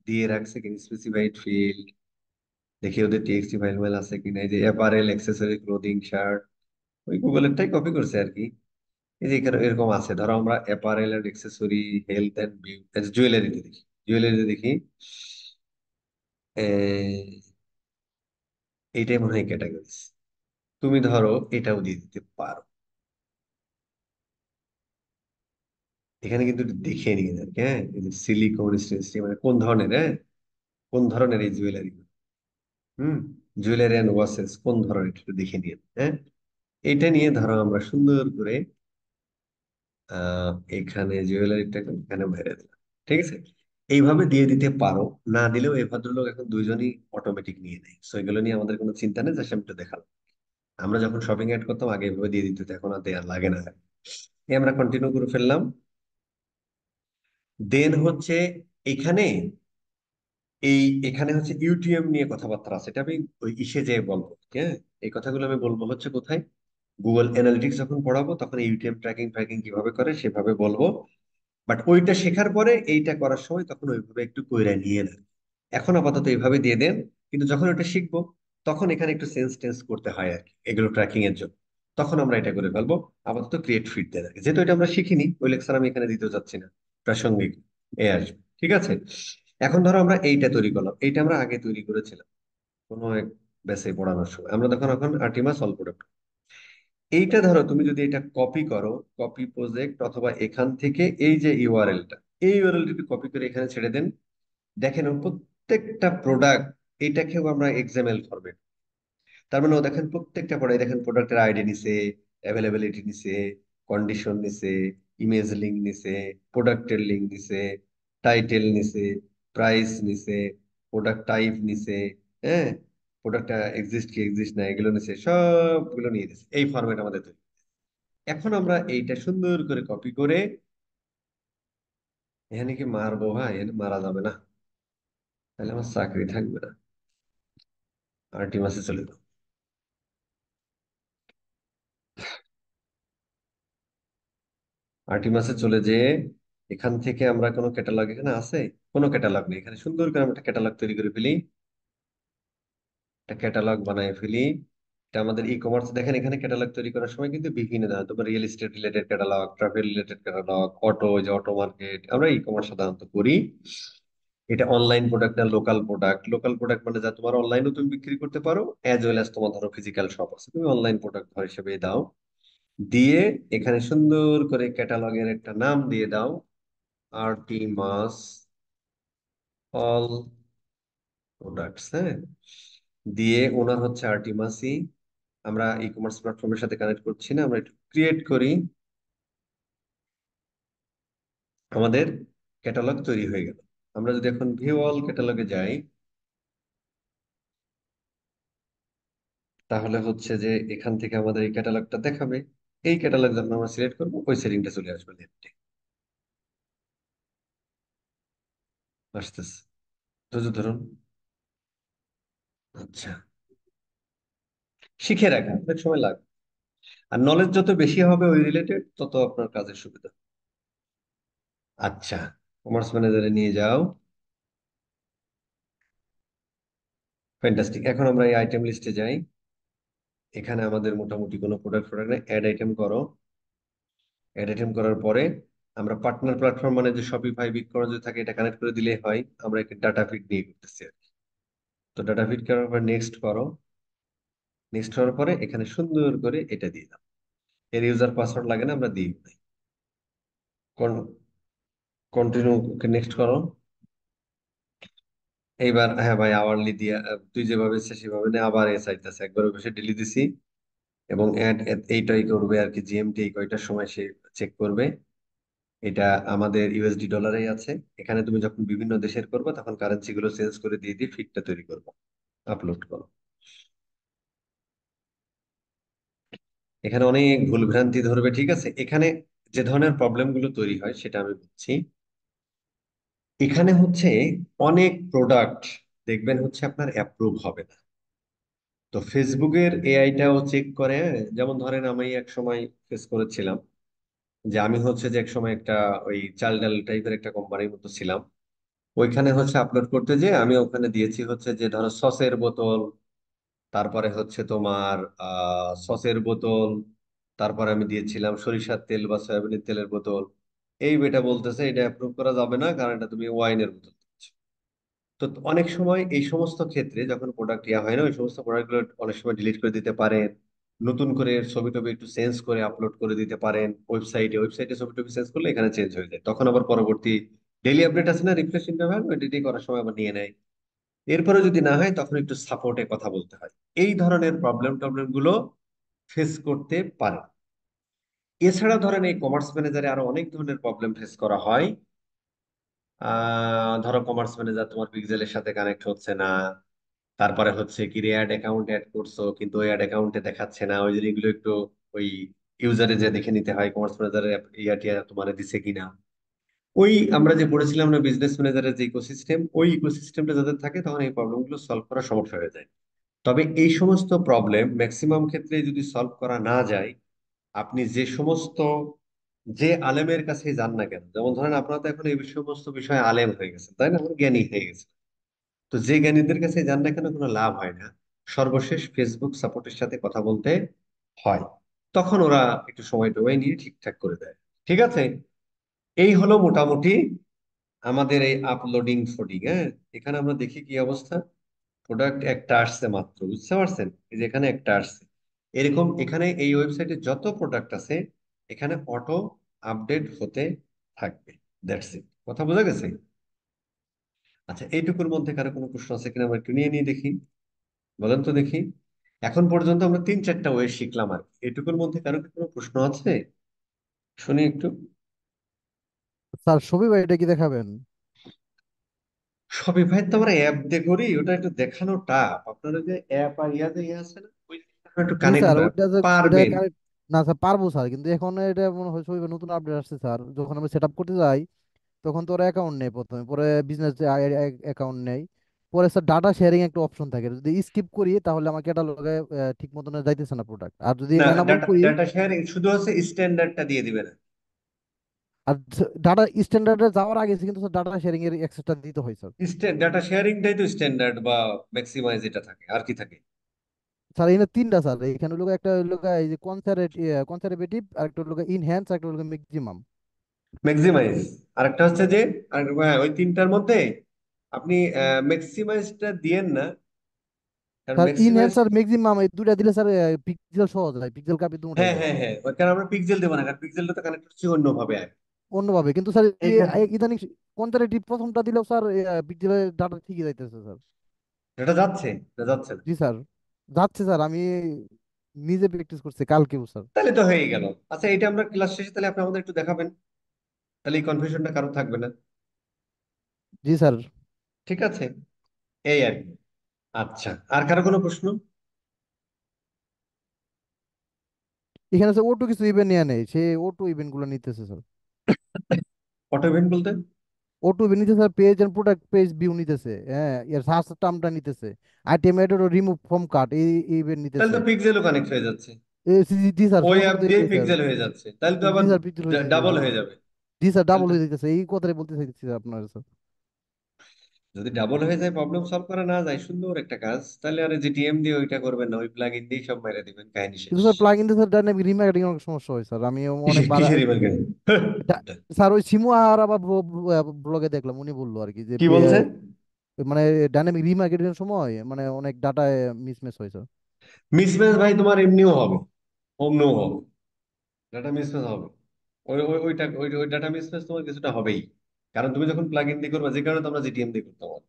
দিয়ে রাখছে কিনা স্পেসিফাইড ফিল্ড, দেখি ওদের টিএক্সটি ফাইল মাইল আছে কিনা। এই যে অ্যাপারেল, অ্যাক্সেসরি, ক্লোদিং, শার্ট, ওই গুগলেরটাই কপি করছে আর কি। এই যে এখানে এরকম আছে, ধরো আমরা apparel and accessory, health and beauty, জুয়েলারিতে দেখি, জুয়েলারিতে দেখি এইটাই মনে হয় ক্যাটাগরিজ। তুমি ধরো এটাও দিয়ে দিতে পারো। এখানে কিন্তু একটু দেখে নিয়ে আর কি, হ্যাঁ, এই যে সিলিকন স্টেনসিল মানে কোন ধরনের, হ্যাঁ, কোন ধরনের এই জুয়েলারি, হুম, জুয়েলারি এন্ড ওয়াচেস কোন ধরনের একটু দেখে নিয়ে, হ্যাঁ। এটা নিয়ে ধরো আমরা সুন্দর করে এখানে জুয়েলারিটাকে এখানে মেরে দিলাম। ঠিক আছে, এইভাবে দিয়ে দিতে পারো। না দিলেও এই ভদ্রলোক এখন দুইজনই অটোমেটিক নিয়ে নেয়, সো এগুলো নিয়ে আমাদের কোনো চিন্তা নেই, জাস্ট আমি একটু দেখালাম। আমরা যখন শপিং এড করতাম আগে এভাবে দিয়ে দিত, এখন আর দেওয়া লাগে না। এই আমরা কন্টিনিউ করে ফেললাম। দেন হচ্ছে এখানে এখানে হচ্ছে ইউটিএম নিয়ে কথাবার্তা আছে, এটা আমি ওই ইসে যেয়ে বলবো। হ্যাঁ, এই কথাগুলো আমি বলবো হচ্ছে কোথায়, গুগল অ্যানালিটিক্স যখন পড়াবো তখন ইউটিএম ট্র্যাকিং ফ্র্যাকিং কিভাবে করে সেভাবে বলবো। বাট ওইটা শেখার পরে এইটা করার সময় তখন ওইভাবে একটু কইরা নিয়ে নেন। এখন আপাতত এইভাবে দিয়ে দেন, কিন্তু যখন ওটা শিখবো তখন এখানে একটু সেন্স টেন্স করতে হয় আর কি, এগুলো ট্র্যাকিং এর জন্য। তখন আমরা এটা করে ফেলবো। আপাতত ক্রিয়েট ফিড দেন আর কি। যেহেতু এটা আমরা শিখিনি, ওই লেকচার আমি এখানে দিতে যাচ্ছি না, প্রাসঙ্গিক এ আসবে। ঠিক আছে, এখন ধরো আমরা এইটা তৈরি করলাম, এইটা আমরা আগে তৈরি করেছিলাম কোনো এক ব্যাচে পড়ানোর সময়। আমরা তখন এখন আর্টিমা সলভ করে, এইটা ধরো তুমি যদি এটা কপি করো, কপি প্রজেক্ট, অথবা এখান থেকে এই যে ইউআরএলটা, এই ইউআরএলটি কপি করে এখানে ছেড়ে দেন। দেখেন ওর প্রত্যেকটা প্রোডাক্ট, এইটাকেও আমরা এক্সএমএল ফরম্যাট, তার মানে ও দেখেন প্রত্যেকটা প্রোডাক্ট, দেখেন প্রোডাক্টের আইডি নিছে, অ্যাভেলেবিলিটি নিছে, কন্ডিশন নিছে, ইমেজ লিঙ্ক নিছে, প্রোডাক্টের লিঙ্ক নিছে, টাইটেল নিছে, প্রাইস নিছে, প্রোডাক্ট টাইপ নিছে, হ্যাঁ, প্রোডাক্ট এক্সিস্ট কি এক্সিস্ট না এগুলো নিছে, সবগুলো নিয়ে নিছে। এই ফরম্যাট আমাদের তৈরি। এখন আমরা এইটা সুন্দর করে কপি করে এখানে কি মারবো ভাই? এখানে মারা যাবে না, তাহলে আমার চাকরি থাকবে না। আরটিমাসে চলে যাও। আরটিমাসে চলে যেয়ে এখান থেকে আমরা কোনো ক্যাটালগ এখানে আছে? কোনো ক্যাটালগ নেই। এখানে সুন্দর করে আমরা একটা ক্যাটালগ তৈরি করে ফেলি, একটা ক্যাটালগ বানায় ফেলি। এটা আমাদের ই কমার্স, দেখেন এখানে ক্যাটালগ তৈরি করার সময় কিন্তু বিভিন্ন ধরনের, তোমার real estate related catalogue, travel related catalogue, auto, যে অটো মার্কেট আমরা ই কমার্স সাধারণত করি। এটা অনলাইন প্রোডাক্ট না লোকাল প্রোডাক্ট? লোকাল প্রোডাক্ট মানে যা তোমার অনলাইনেও তুমি বিক্রি করতে পারো, অ্যাজ ওয়েল অ্যাজ তোমার ধরো ফিজিক্যাল শপ আছে, তুমি অনলাইন প্রোডাক্ট ধর হিসেবে দাও। দিয়ে এখানে সুন্দর করে ক্যাটালগের একটা নাম দিয়ে দাও, আরটিমাস অল প্রোডাক্টস, হ্যাঁ। দিয়ে ওনার হচ্ছে আরটিমাসি, আমরা ই কমার্স প্ল্যাটফর্মের সাথে কানেক্ট করছি না, আমরা একটু ক্রিয়েট করি, আমাদের ক্যাটালগ তৈরি হয়ে গেল। আমরা যদি এখন ভিউ অল ক্যাটালগে যাই, তাহলে হচ্ছে যে এখান থেকে আমাদের এই ক্যাটালগটা দেখাবে। এই ক্যাটালগ যখন আমরা সিলেক্ট করবো, ওই সেটিংটা চলে আসবে লেফটে। আসতেছে, ধৈর্য ধরুন। আচ্ছা, শিখে রাখা অনেক সময় লাগবে, আর নলেজ যত বেশি হবে ওই রিলেটেড, তত আপনার কাজের সুবিধা। আচ্ছা, কমার্স ম্যানেজারে নিয়ে যাও। ফ্যান্টাস্টিক। এখন আমরা এই আইটেম লিস্টে যাই। এখানে আমাদের মোটামুটি কোনো প্রোডাক্ট প্রোডাক্ট নেই, অ্যাড আইটেম করো। অ্যাড আইটেম করার পরে আমরা পার্টনার প্ল্যাটফর্ম মানে যে শপিফাই, বিটকয়েন যদি থাকে, এটা কানেক্ট করে দিলেই হয়। আমরা একটা ডাটা ফিড নিয়ে করতেছি আর কি। তো ডাটা ফিড করার পর নেক্সট করো। নেক্সট হওয়ার পরে এখানে সুন্দর করে এটা দিয়ে দাও। এর ইউজার পাসওয়ার্ড লাগে না, আমরা দিই। কন্টিনিউ, নেক্সট করো। এইবার হ্যাঁ ভাই, আওয়ারলি দিয়া তুই যেভাবে ইচ্ছা সেভাবে নে। আবার এ চাইতেছে, একবার বসে ডিলিট দিছি। এবং অ্যাড এইটাই করবে আর কি, জিএমটি এই কয়টার সময় সে চেক করবে। এটা আমাদের ইউএসডি ডলারেই আছে। এখানে তুমি যখন বিভিন্ন দেশের করবে, তখন কারেন্সি গুলো চেঞ্জ করে দিয়ে দিয়ে ফিডটা তৈরি করবো, আপলোড করো। এখানে অনেক ভুল ভ্রান্তি ধরবে, ঠিক আছে। এখানে যে ধরনের প্রবলেম গুলো তৈরি হয় সেটা আমি বলছি। এখানে হচ্ছে অনেক প্রোডাক্ট দেখবেন হচ্ছে আপনার অ্যাপ্রুভ হবে না। তো ফেসবুকের এআইটাও চেক করে। যেমন ধরেন আমি এক সময় ফেস করেছিলাম যে আমি হচ্ছে যে এক সময় একটা ওই চাল ডাল টাইপের একটা কোম্পানির মতো ছিলাম। ওইখানে হচ্ছে আপলোড করতে যে আমি ওখানে দিয়েছি হচ্ছে যে ধরো সসের বোতল, তারপরে হচ্ছে তোমার সসের বোতল, তারপরে আমি দিয়েছিলাম সরিষার তেল বা সয়াবিনের তেলের বোতল। এই বেটা বলতেছে এটা অ্যাপ্রুভ করা যাবে না, কারণ এটা তুমি ওয়াইনের বোতল দিচ্ছ। তো অনেক সময় এই সমস্ত ক্ষেত্রে যখন প্রোডাক্ট ইয়া হয় না, ওই সমস্ত প্রোডাক্টগুলো অনেক সময় ডিলিট করে দিতে পারেন। নতুন করে ছবি টবি একটু চেঞ্জ করে আপলোড করে দিতে পারেন ওয়েবসাইটে। ওয়েবসাইটে ছবি টবি চেঞ্জ করলে এখানে চেঞ্জ হয়ে যায়, তখন আবার পরবর্তী ডেইলি আপডেট আছে না, রিফ্রেশ ইন্টারভ্যাল, ওই ডিটি করার সময় আবার নিয়ে নেয়। এরপরে যদি না হয়, তখন একটু সাপোর্টে কথা বলতে হয়। এই ধরনের প্রবলেম টবলেম গুলো ফেস করতে পারে। এছাড়া ধরেন এই কমার্স ম্যানেজারে আরো অনেক ধরনের প্রবলেম ফেস করা হয়। ধরো কমার্স ম্যানেজার তোমার পিক্সেলের সাথে কানেক্ট হচ্ছে না। তারপরে হচ্ছে কি অ্যাড অ্যাকাউন্ট অ্যাড করছো, কিন্তু ওই অ্যাড অ্যাকাউন্টে দেখাচ্ছে না। ওই জিনিসগুলো একটু ওই ইউজারে যে দেখে নিতে হয়, কমার্স ম্যানেজারের ইয়াটিয়া তোমার দিছে কিনা। ওই আমরা যে পড়েছিলাম না বিজনেস ম্যানেজারের যে ইকোসিস্টেম, ওই ইকোসিস্টেমটা যাদের থাকে, তখন এই প্রবলেমগুলো সলভ করা সমস্যা হয়ে যায়। তবে এই সমস্ত প্রবলেম ম্যাক্সিমাম ক্ষেত্রে যদি সলভ করা না যায়, আপনি যে সমস্ত, যে আলেমের কাছে যান না কেন, যেমন ধরেন আপনারা তো এখন এই সমস্ত বিষয়ে আলেম হয়ে গেছেন, তাই না, আপনারা জ্ঞানী হয়ে গেছে। তো যে জ্ঞানীদের কাছে যান না কেন, কোনো লাভ হয় না। সর্বশেষ ফেসবুক সাপোর্টের সাথে কথা বলতে হয়, তখন ওরা একটু সময় টময় নিয়ে ঠিকঠাক করে দেয়। ঠিক আছে, এই হলো মোটামুটি আমাদের এই আপলোডিং ফোডিং। হ্যাঁ, এখানে আমরা দেখি কি অবস্থা। প্রোডাক্ট একটা আসছে মাত্র, বুঝতে পারছেন, এই যে এখানে একটা আসছে। এরকম এখানে এই ওয়েবসাইটে যত প্রোডাক্ট আছে, এখানে অটো আপডেট হতে থাকবে। দ্যাটস ইট, কথা বোঝা গেছে? আচ্ছা, এইটুকুর মধ্যে কারো কোনো প্রশ্ন আছে কিনা আমরা একটু নিয়ে নিয়ে দেখি। বলেন তো দেখি। এখন পর্যন্ত আমরা 3-4টা ওয়ে শিখলাম আর কি। এইটুকুর মধ্যে কারো কি কোনো প্রশ্ন আছে? শুনি একটু। স্যার শফি ভাই এটা কি দেখাবেন? শপিফাই তো আমরা অ্যাপ দিয়ে করি, ওটা একটু দেখানো টাফ। আপনার ওই যে অ্যাপ আর ইয়াতে ইয়ে আছে না, ওই একটু জি কানেক্ট স্যার, ওইটা পারবেন। কানেক্ট না স্যার, পারবো স্যার, কিন্তু এখন এটা মনে হয় শফি ভাই নতুন আপডেট আসছে স্যার, যখন আমি সেট আপ করতে যাই তখন তো ওরা অ্যাকাউন্ট নেই, প্রথমে পরে বিজনেস অ্যাকাউন্ট নেই, পরে স্যার ডাটা শেয়ারিং একটা অপশন থাকে, যদি স্কিপ করি তাহলে আমার ক্যাটালগে ঠিক মতন যাইতেছে না প্রোডাক্ট, আর যদি না, এনাবল ডাটা করি। ডাটা শেয়ারিং শুধু হচ্ছে স্ট্যান্ডার্ডটা দিয়ে দিবেন। আর ডাটা স্ট্যান্ডার্ডে যাওয়ার আগে কিন্তু স্যার ডাটা শেয়ারিং এর অ্যাক্সেসটা দিতে হয় স্যার। ডাটা শেয়ারিংটাই তো স্ট্যান্ডার্ড বা ম্যাক্সিমাইজ এটা থাকে, আর কি থাকে? স্যার এখানে তিনটা স্যার, এখানে লোক একটা লোক এই যে কনসারভেটিভ, আর একটা লোক ইনহ্যান্স, আর একটা লোক ম্যাক্সিমাম। ম্যাক্সিমাইজ, আরেকটা হচ্ছে যে, আর হ্যাঁ, ওই তিনটার মধ্যে আপনি ম্যাক্সিমাইজটা দিয়েন না, কারণ স্যার ম্যাক্সিমাইজ। ইনহ্যান্স আর ম্যাক্সিমাম এই দুইটা দিলে স্যার পিক্সেল সহজ হয়, পিক্সেল কাপি দুটাই হ্যাঁ যায়। হ্যাঁ হ্যাঁ, ওই কারণ আমরা পিক্সেল দেবো না, কারণ পিক্সেলটা তো কানেক্ট হচ্ছে অন্যভাবে আর অন্যভাবে কিন্তু স্যার এইখানে ইদানিং কনজারভেটিভ প্রথমটা দিলেও স্যার পিক্সেলের ডাটা ঠিকই যাইতেছে স্যার। এটা যাচ্ছে, এটা যাচ্ছে না। জি স্যার, যাচ্ছে স্যার, আমি নিজে প্র্যাকটিস করছি কালকেও স্যার। তাহলে তো হয়ে গেল। আচ্ছা, এটা আমরা ক্লাস শেষে তাহলে আপনি আমাদের একটু দেখাবেন, তাহলে এই কনফিউশনটা কারো থাকবে না। জি স্যার। ঠিক আছে, এই আর কি। আচ্ছা, আর কারো কোনো প্রশ্ন? এখানে স্যার ওটু কিছু ইভেন্ট নিয়ে নেই, সে ওটু ইভেন্ট গুলো নিতেছে স্যার। অটো ইভেন্ট বলতে? ওটু ইভেন্ট নিতেছে sir, page and product page view নিতেছে, হ্যাঁ, এর সার্চ টার্মটা নিতেছে, item add remove from cart এই ইভেন্ট তাহলে নিতেছে। তো পিক্সেলও কানেক্ট হয়ে যাচ্ছে, জি স্যার, ওই সমস্যা অ্যাপ তো দিয়েই এটাই স্যার। পিক্সেল হয়ে যাচ্ছে, তাহলে তো জি আবার স্যার, পিক্সেল হয়ে যেতেছে ডাবল স্যার। হয়ে যাবে। জি স্যার, তাহলে ডাবল তো হয়ে যেতেছে, এই কথাটাই বলতে চাইতেছি স্যার আপনার স্যার। যদি ডাবল হয়ে যায়, প্রবলেম সলভ করা না যায়, সুন্দর একটা কাজ, তাহলে আর জিটিএম দিয়ে ওইটা করবেন না, ওই প্লাগইন দিয়ে সব মেরে দিবেন, কাহিনী শেষ। কিন্তু sir plug in sir dynamic remarketing অনেক সমস্যা হয় স্যার, আমি অনেকবার কিসের ইমার্কেট? স্যার ওই সিমু আর আবার ব্লগে দেখলাম, উনি বললো আর কি যে কি বলছে? মানে ডাইনামিক রিমার্কেটিং এর সময় মানে অনেক ডাটা মিসম্যাচ হয় স্যার। মিসম্যাচ ভাই তোমার এমনিও হবে, অমনিও হবে, ডাটা মিসম্যাচ হবে। ওই ডাটা মিসম্যাচ তোমার কিছুটা হবেই, কারণ তুমি যখন প্লাগ ইন দিয়ে করবে, যে কারণে তোমরা জিটিএম দিয়ে করতে পারো,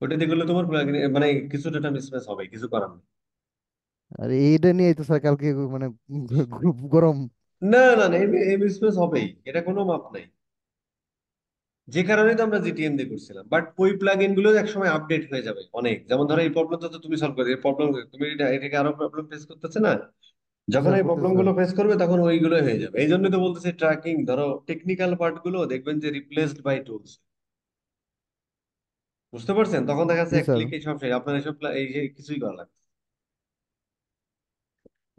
ওইটা দিয়ে করলে তোমার plugin মানে কিছু ডাটা মিসম্যাচ হবে, কিছু করার নেই। আর এইটা নিয়ে তো স্যার কালকে মানে গ্রুপ গরম। না না না, এই মিসম্যাচ হবেই, এটা কোনো মাপ নাই। যে কারণেই তো আমরা জিটিএম দিয়ে করছিলাম, বাট ওই প্লাগইন গুলো একসময় আপডেট হয়ে যাবে অনেক। যেমন ধরো এই প্রবলেমটা তো তুমি সলভ করে, এই প্রবলেম তুমি এটাকে আরো প্রবলেম ফেস করতেছে না, জি যখন স্যার, এই করতেছে প্রবলেম স্যার। গুলো ফেস করবে তখন ওইগুলো হয়ে যাবে। এই জন্যই তো বলতেছি ট্র্যাকিং, ধরো টেকনিক্যাল পার্ট গুলো দেখবেন যে রিপ্লেসড বাই টুলস। বুঝতে পারছেন? তখন দেখা যাচ্ছে জি এক স্যার। ক্লিকে সব শেষ, আপনার এইসব এই যে কিছুই করা লাগবে।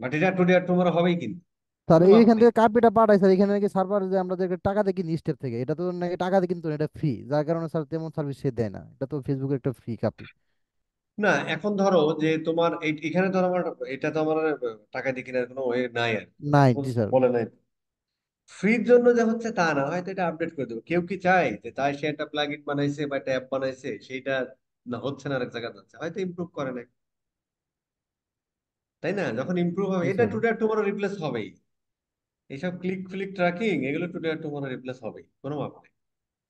বাট এটা টুডে আর টুমরো হবেই, কিন্তু স্যার কোনো মাপ এইখান নেই। থেকে কার্ডটা পাঠাই স্যার, এখানে নাকি সার্ভার যে আমরা যে টাকা দিয়ে কিনি স্টেপ থেকে, এটা তো নাকি টাকা দিয়ে কিন্তু না, এটা ফ্রি, যার কারণে স্যার তেমন সার্ভিস সে দেয় না, এটা তো ফেসবুকের একটা ফ্রি কাপি। না, এখন ধরো যে তোমার এখানে ধরো আমার, এটা তো আমার টাকা দিয়ে কেনার কোনো ওয়ে নাই আর কি, নাই, সাপোজ জি স্যার। বলে নাই। ফ্রির জন্য যে হচ্ছে তা না, হয়তো এটা আপডেট করে দেবো। কেউ কি চায় যে তাই সে একটা প্লাগইন বানাইছে বা একটা অ্যাপ বানাইছে, সেইটা না হচ্ছে না, আরেক জায়গায় যাচ্ছে, হয়তো ইমপ্রুভ করে নাই, তাই না? যখন ইমপ্রুভ হবে, জি এটা স্যার। টুডে আর টুমরো রিপ্লেস হবেই। এইসব ক্লিক ফ্লিক ট্র্যাকিং এগুলো টুডে আর টুমরো রিপ্লেস হবেই, কোনো মাপ নেই।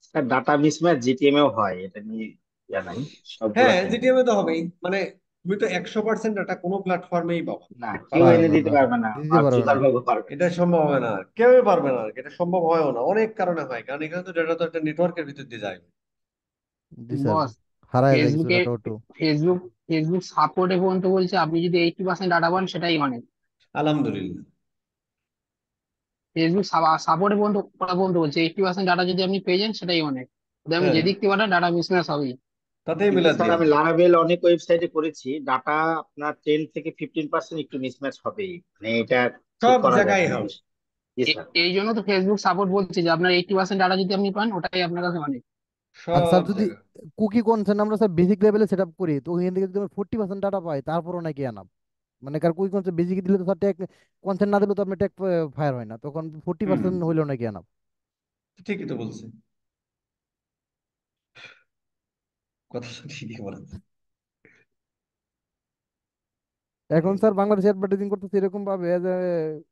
স্যার ডাটা মিসম্যাচ জিটিএম এও হয়, এটা নিয়ে ইয়া নাই, হ্যাঁ, সবগুলাতে নাই। জিটিএম এ তো হবেই, মানে তুমি তো 100% ডাটা কোনো প্ল্যাটফর্মেই পাবা না। না, কেউ পারবে না, পারে এনে না, দিতে না পারবে না, দিতে মার্ক পারবে না। জুকারবার্গও পারবে না। এটা সম্ভব হবে না, আর কেউই পারবে না, আর কি। এটা সম্ভব হয়ও না, অনেক কারণে হয়, কারণ এখানে তো ডেটা তো একটা নেটওয়ার্কের ভিতর দিয়ে যায়। জি স্যার, বস, হারায় যায় কিছু ফেসবুকে ডাটা ওটু। ফেসবুক ফেসবুক সাপোর্ট এ পর্যন্ত বলছে আপনি যদি 80% ডাটা পান সেটাই অনেক। আলহামদুলিল্লাহ। ফেসবুক সাপোর্ট এ পর্যন্ত ওরা পর্যন্ত বলছে 80% ডাটা যদি আপনি পেয়ে যান সেটাই অনেক। যদি আমি হ্যাঁ, যেদিক থেকে পাঠান ডাটা মিসম্যাচ হবেই। তাতেই কিন্তু মিলাদ স্যার দিয়ে আমি দেয়। লারাভেল অনেক ওয়েবসাইটে করেছি, ডাটা আপনার 10 থেকে 15% একটু মিসম্যাচ হবেই, মানে এটা ঠিক সব করা যায় জায়গায় না হবে, জি স্যার। এই জন্য তো ফেসবুক সাপোর্ট বলছে যে আপনার 80% ডাটা যদি আপনি পান ওটাই আপনার কাছে অনেক। আর স্যার সব যদি জায়গায়। কুকি কনসেন্ট আমরা স্যার বেসিক লেভেলে সেট আপ করি, তো ওইখান থেকে যদি আমরা 40% ডাটা পাই তারপরও নাকি আনাম, মানে কার কুকি কনসেন্ট বেসিক দিলে তো স্যার ট্যাগ কনসেন্ট না দিলে তো আপনার ট্যাগ ফায়ার হয় না, তখন ফোর্টি হুম, পার্সেন্ট হইলেও নাকি আনাম। ঠিকই তো বলছে, কথা তো ঠিকই বলেছে। এখন স্যার বাংলাদেশে অ্যাডভার্টাইজিং করতেছে এরকম ভাবে যে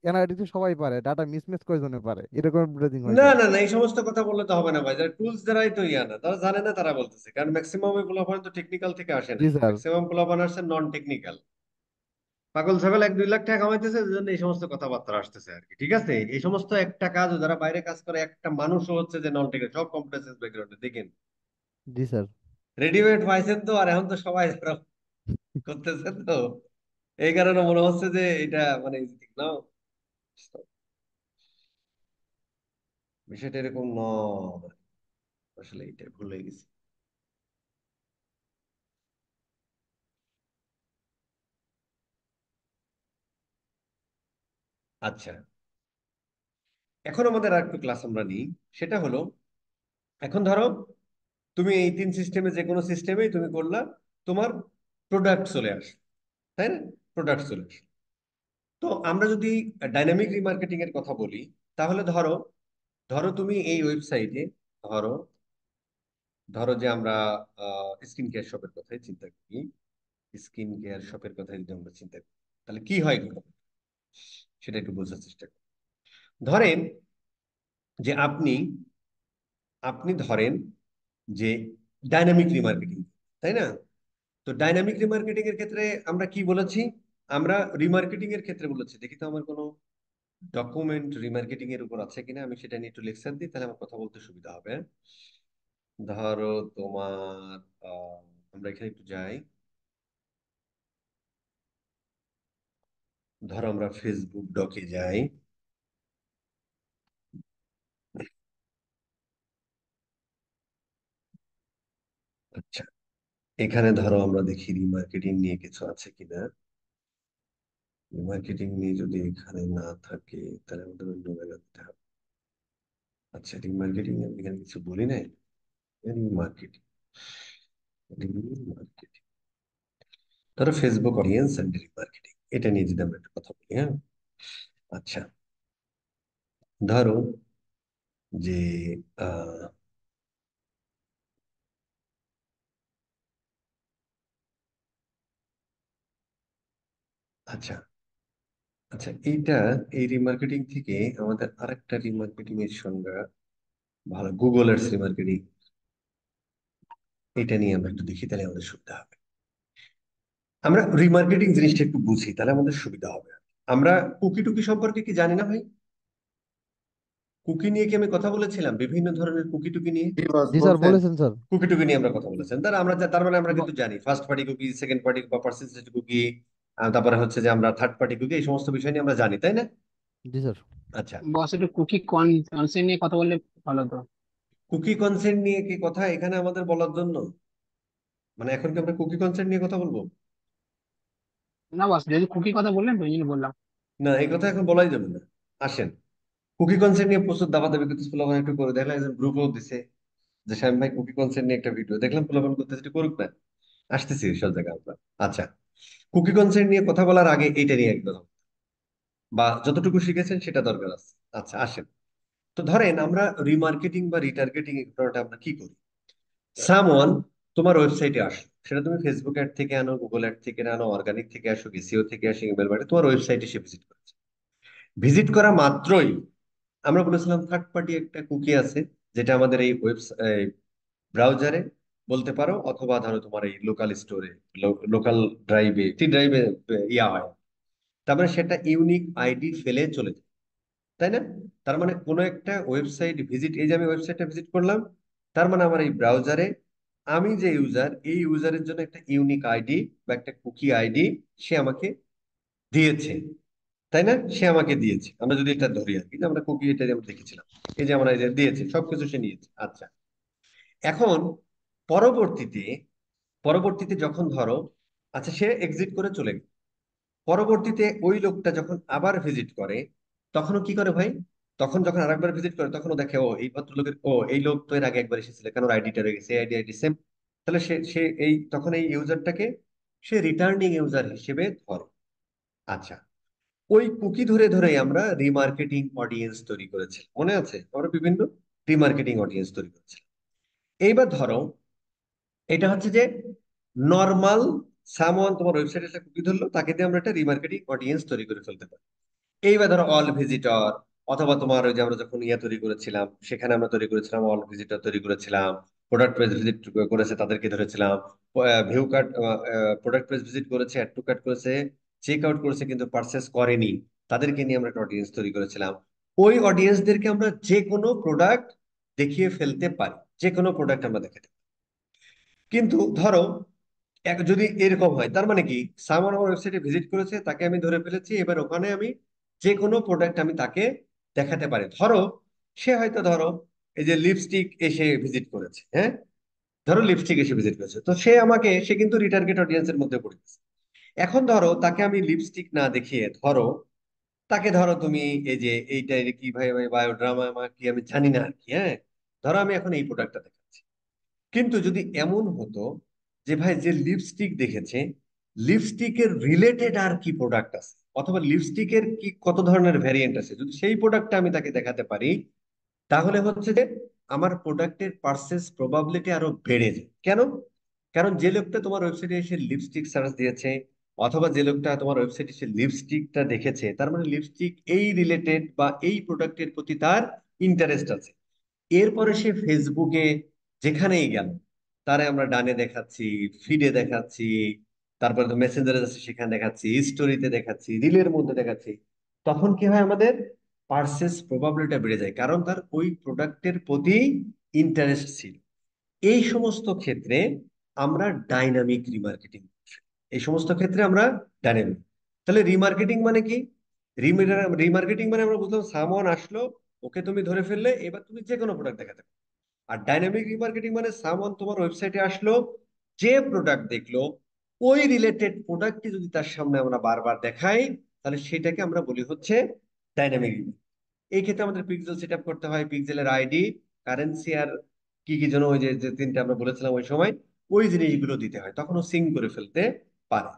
অ্যানালিটিক্স সবাই পারে, ডাটা মিসম্যাচ কয়জনে পারে, এরকম অ্যাডভার্টাইজিং হয় না স্যার। না না, এই সমস্ত কথা বললে তো হবে না ভাই, যারা টুলস দ্বারাই তো ইয়া না, তারা জানে না, তারা বলতেছে, কারণ ম্যাক্সিমাম এগুলো তো টেকনিক্যাল থেকে আসে জি নাই, স্যার। ম্যাক্সিমাম গুলো আসছে নন টেকনিক্যাল। পাগল ছাগল 1-2 লাখ টাকা কামাইতেছে, এই জন্য এই সমস্ত কথাবার্তা আসতেছে আর কি। ঠিক আছে, এই সমস্ত একটা কাজ যারা বাইরে কাজ করে, একটা মানুষও হচ্ছে যে নন টেক, সব কম্পিউটার সায়েন্স ব্যাকগ্রাউন্ডে দেখেন, জি স্যার। রেডিমেড পাইছেন তো। আর এখন তো সবাই ধরো করতেছে তো, এই কারণে মনে হচ্ছে যে এটা মানে ঠিক না, বিষয়টা এরকম নয়। আসলে এটা ভুল হয়ে গেছে। আচ্ছা, এখন আমাদের আর একটু ক্লাস আমরা নিই। সেটা হলো, এখন ধরো তুমি এই 3 সিস্টেমে যে কোনো সিস্টেমেই তুমি করলা, তোমার প্রোডাক্ট চলে আসে, তাই না? প্রোডাক্ট চলে আসে। তো আমরা যদি ডাইনামিক রিমার্কেটিং এর কথা বলি, তাহলে ধরো, ধরো তুমি এই ওয়েবসাইটে, ধরো, ধরো যে আমরা স্কিন কেয়ার শপের কথাই চিন্তা করি, স্কিন কেয়ার শপের কথাই যদি আমরা চিন্তা করি, তাহলে কি হয় ঘটনা, সেটা একটু বোঝার চেষ্টা করি। ধরেন যে আপনি আপনি ধরেন যে ডাইনামিক রিমার্কেটিং, তাই না? তো ডাইনামিক রিমার্কেটিং এর ক্ষেত্রে আমরা কি বলেছি? আমরা রিমার্কেটিং এর ক্ষেত্রে বলেছি, দেখি তো আমার কোনো ডকুমেন্ট রিমার্কেটিং এর উপর আছে কিনা, আমি সেটা নিয়ে একটু লেকচার দিই, তাহলে আমার কথা বলতে সুবিধা হবে। ধরো তোমার আমরা এখানে একটু যাই, ধরো আমরা ফেসবুক ডকে যাই। আচ্ছা, এখানে ধরো আমরা দেখি রিমার্কেটিং নিয়ে কিছু আছে কিনা। রিমার্কেটিং নিয়ে যদি এখানে না থাকে, তাহলে আমাদের অন্য জায়গায় দিতে হবে। আচ্ছা, রিমার্কেটিং আমি এখানে কিছু বলি নাই। রিমার্কেটিং, রিমার্কেটিং, ধরো ফেসবুক অডিয়েন্স এন্ড রিমার্কেটিং, এটা নিয়ে যদি আমরা একটা কথা বলি, হ্যাঁ। আচ্ছা, ধরো যে আহ আচ্ছা, আচ্ছা, এইটা, এই রিমার্কেটিং থেকে আমাদের আরেকটা রিমার্কেটিং এর সংজ্ঞা ভালো, গুগল এর রিমার্কেটিং, এটা নিয়ে আমরা একটু দেখি, তাহলে আমাদের সুবিধা হবে। আমরা রিমার্কেটিং জিনিসটা একটু বুঝি, তাহলে আমাদের সুবিধা হবে। আমরা কুকি টুকি সম্পর্কে কি জানি না ভাই? কুকি নিয়ে কি আমি কথা বলেছিলাম, বিভিন্ন ধরনের কুকি টুকি নিয়ে? জি বস জি স্যার বলছেন। বলেছেন স্যার। কুকি টুকি নিয়ে আমরা কথা বলেছেন, তার মানে আমরা ব- কিন্তু জানি first party cookie, second party বা পার্সিস্টেন্ট কুকি, তারপরে হচ্ছে যে আমরা থার্ড পার্টি কুকি, এই সমস্ত বিষয় নিয়ে আমরা জানি, তাই না? জি স্যার। আচ্ছা, বস একটু কুকি কনসেন্ট নিয়ে কথা বললে ভালো তো। কুকি কনসেন্ট নিয়ে কি কথা এখানে আমাদের বলার জন্য? মানে এখন কি আমরা কুকি কনসেন্ট নিয়ে কথা বলবো? না বস, যদি কুকি কথা বললেন তো, এই জন্য বললাম। না, এই কথা এখন বলাই যাবে না। আসেন, কুকি কনসেন্ট নিয়ে প্রচুর দাবাদাবি করতে পোলাপান একটু করে, দেখলাম একজন গ্রুপও দিছে যে শ্যাম ভাই কুকি কনসেন্ট নিয়ে একটা ভিডিও দেখলাম, পোলাপান করতেছে, একটু করুক না, আসতেছি সব জায়গায় আমরা। আচ্ছা, কুকি কনসেন্ট নিয়ে কথা বলার আগে এইটা নিয়ে একদম, বা যতটুকু শিখেছেন সেটা দরকার আছে। আচ্ছা, আসেন। তো ধরেন আমরা রিমার্কেটিং বা রিটার্গেটিং এই ঘটনাটা আমরা কি করি? সামওয়ান তোমার ওয়েবসাইটে আসো, সেটা তুমি ফেসবুক অ্যাড থেকে আনো, গুগল অ্যাড থেকে আনো, অর্গানিক থেকে আসো, এসইও থেকে আসো, ইমেল বাড়ি, তোমার ওয়েবসাইটে সে ভিজিট করেছে। ভিজিট করা মাত্রই আমরা বলেছিলাম থার্ড পার্টি একটা কুকি আছে, যেটা আমাদের এই ব্রাউজারে বলতে পারো, অথবা ধরো তোমার এই লোকাল স্টোরে, লোকাল ড্রাইভে, টি ড্রাইভে ইয়া হয়। তার মানে সেটা ইউনিক আইডি ফেলে চলে যায়, তাই না? তার মানে কোনো একটা ওয়েবসাইট ভিজিট, এই যে আমি ওয়েবসাইটটা ভিজিট করলাম, তার মানে আমার এই ব্রাউজারে আমি যে ইউজার, এই ইউজারের জন্য একটা ইউনিক আইডি বা একটা কুকি আইডি সে আমাকে দিয়েছে, তাই না? সে আমাকে দিয়েছে, আমরা যদি এটা ধরি আর কি, যে আমরা কুকি এটা আমরা দেখেছিলাম, এই যে আমরা এই যে দিয়েছে, সবকিছু সে নিয়েছে। আচ্ছা, এখন পরবর্তীতে, পরবর্তীতে যখন ধরো, আচ্ছা সে এক্সিট করে চলে গেল, পরবর্তীতে ওই লোকটা যখন আবার ভিজিট করে, তখনও কি করে ভাই? তখন যখন আরেকবার ভিজিট করে, তখনও দেখে ও এই ভদ্রলোকের, ও এই লোক তো এর আগে একবার এসেছিল, কেন আইডিটা রয়ে গেছে, আইডি আইডি সেম। তাহলে সে সে এই তখন এই ইউজারটাকে সে রিটার্নিং ইউজার হিসেবে ধরে। আচ্ছা, ওই কুকি ধরে ধরে আমরা রিমার্কেটিং অডিয়েন্স তৈরি করেছি, মনে আছে? আমরা বিভিন্ন রিমার্কেটিং অডিয়েন্স তৈরি করেছি। এইবার ধরো, এটা হচ্ছে যে নর্মাল সামওয়ান তোমার ওয়েবসাইটে একটা কুকি ধরলো, তাকে দিয়ে আমরা একটা রিমার্কেটিং অডিয়েন্স তৈরি করে ফেলতে পারি। এইবার ধরো অল ভিজিটর, অথবা তোমার ওই যে আমরা যখন ইয়ে তৈরি করেছিলাম, সেখানে আমরা তৈরি করেছিলাম অল ভিজিটর তৈরি করেছিলাম, প্রোডাক্ট পেজ ভিজিট করেছে তাদেরকে ধরেছিলাম, view card, product page visit করেছে, অ্যাড টু কার্ট করেছে, চেক আউট করেছে কিন্তু পারচেস করেনি, তাদেরকে নিয়ে আমরা একটা অডিয়েন্স তৈরি করেছিলাম। ওই অডিয়েন্সদেরকে আমরা যে কোনো প্রোডাক্ট দেখিয়ে ফেলতে পারি, যে কোনো প্রোডাক্ট আমরা দেখাতে পারি। কিন্তু ধরো যদি এরকম হয়, তার মানে কি, সামন আমার ওয়েবসাইটে ভিজিট করেছে, তাকে আমি ধরে ফেলেছি, এবার ওখানে আমি যে কোনো প্রোডাক্ট আমি তাকে দেখাতে পারি। ধরো সে হয়তো ধরো এই যে লিপস্টিক এসে ভিজিট করেছে, হ্যাঁ, ধরো লিপস্টিক এসে ভিজিট করেছে, তো সে কিন্তু রিটার্গেট অডিয়েন্সের মধ্যে পড়েছে। এখন ধরো তাকে আমি লিপস্টিক না দেখিয়ে ধরো তাকে ধরো তুমি এই যে এইটা কি ভাই ভাই বায়োড্রামা কি আমি জানি না আর কি, হ্যাঁ, ধরো আমি এখন এই প্রোডাক্টটা দেখাচ্ছি। কিন্তু যদি এমন হতো যে ভাই যে লিপস্টিক দেখেছে, লিপস্টিকের রিলেটেড আর কি প্রোডাক্ট আছে, অথবা লিপস্টিকের কি কত ধরনের ভ্যারিয়েন্ট আছে, যদি সেই প্রোডাক্টটা আমি তাকে দেখাতে পারি, তাহলে হচ্ছে যে আমার প্রোডাক্টের পারচেস প্রবাবিলিটি আরো বেড়ে যায়। কেন? কারণ যে লোকটা তোমার ওয়েবসাইটে এসে লিপস্টিক সার্চ দিয়েছে, অথবা যে লোকটা তোমার ওয়েবসাইটে এসে লিপস্টিকটা দেখেছে, তার মানে লিপস্টিক এই রিলেটেড বা এই প্রোডাক্টের প্রতি তার ইন্টারেস্ট আছে। এরপরে সে ফেসবুকে যেখানেই গেল, তারে আমরা ডানে দেখাচ্ছি, ফিডে দেখাচ্ছি, তারপরে তো মেসেঞ্জারে যাচ্ছে সেখানে দেখাচ্ছি, স্টোরিতে দেখাচ্ছি, রিলের মধ্যে দেখাচ্ছি। তখন কি হয়, আমাদের পারচেস প্রবাবিলিটি বেড়ে যায়, কারণ তার ওই প্রোডাক্টের প্রতি ইন্টারেস্ট ছিল। এই সমস্ত ক্ষেত্রে আমরা ডাইনামিক রিমার্কেটিং, এই সমস্ত ক্ষেত্রে আমরা ডাইনামিক। তাহলে রিমার্কেটিং মানে কি? রিমার্কেটিং মানে আমরা বুঝলাম সামন আসলো, ওকে তুমি ধরে ফেললে, এবার তুমি যে কোনো প্রোডাক্ট দেখাতে পারো। আর ডাইনামিক রিমার্কেটিং মানে সামন তোমার ওয়েবসাইটে আসলো, যে প্রোডাক্ট দেখলো, ওই রিলেটেড প্রোডাক্টটি যদি তার সামনে আমরা বারবার দেখাই, তাহলে সেটাকে আমরা বলি হচ্ছে ডাইনামিক। এই ক্ষেত্রে আমাদের পিক্সেল সেট আপ করতে হয়, পিক্সেলের আইডি, কারেন্সি, আর কি কি যেন ওই যে যে তিনটা আমরা বলেছিলাম ওই সময়, ওই জিনিসগুলো দিতে হয়, তখন ও সিঙ্ক করে ফেলতে পারে।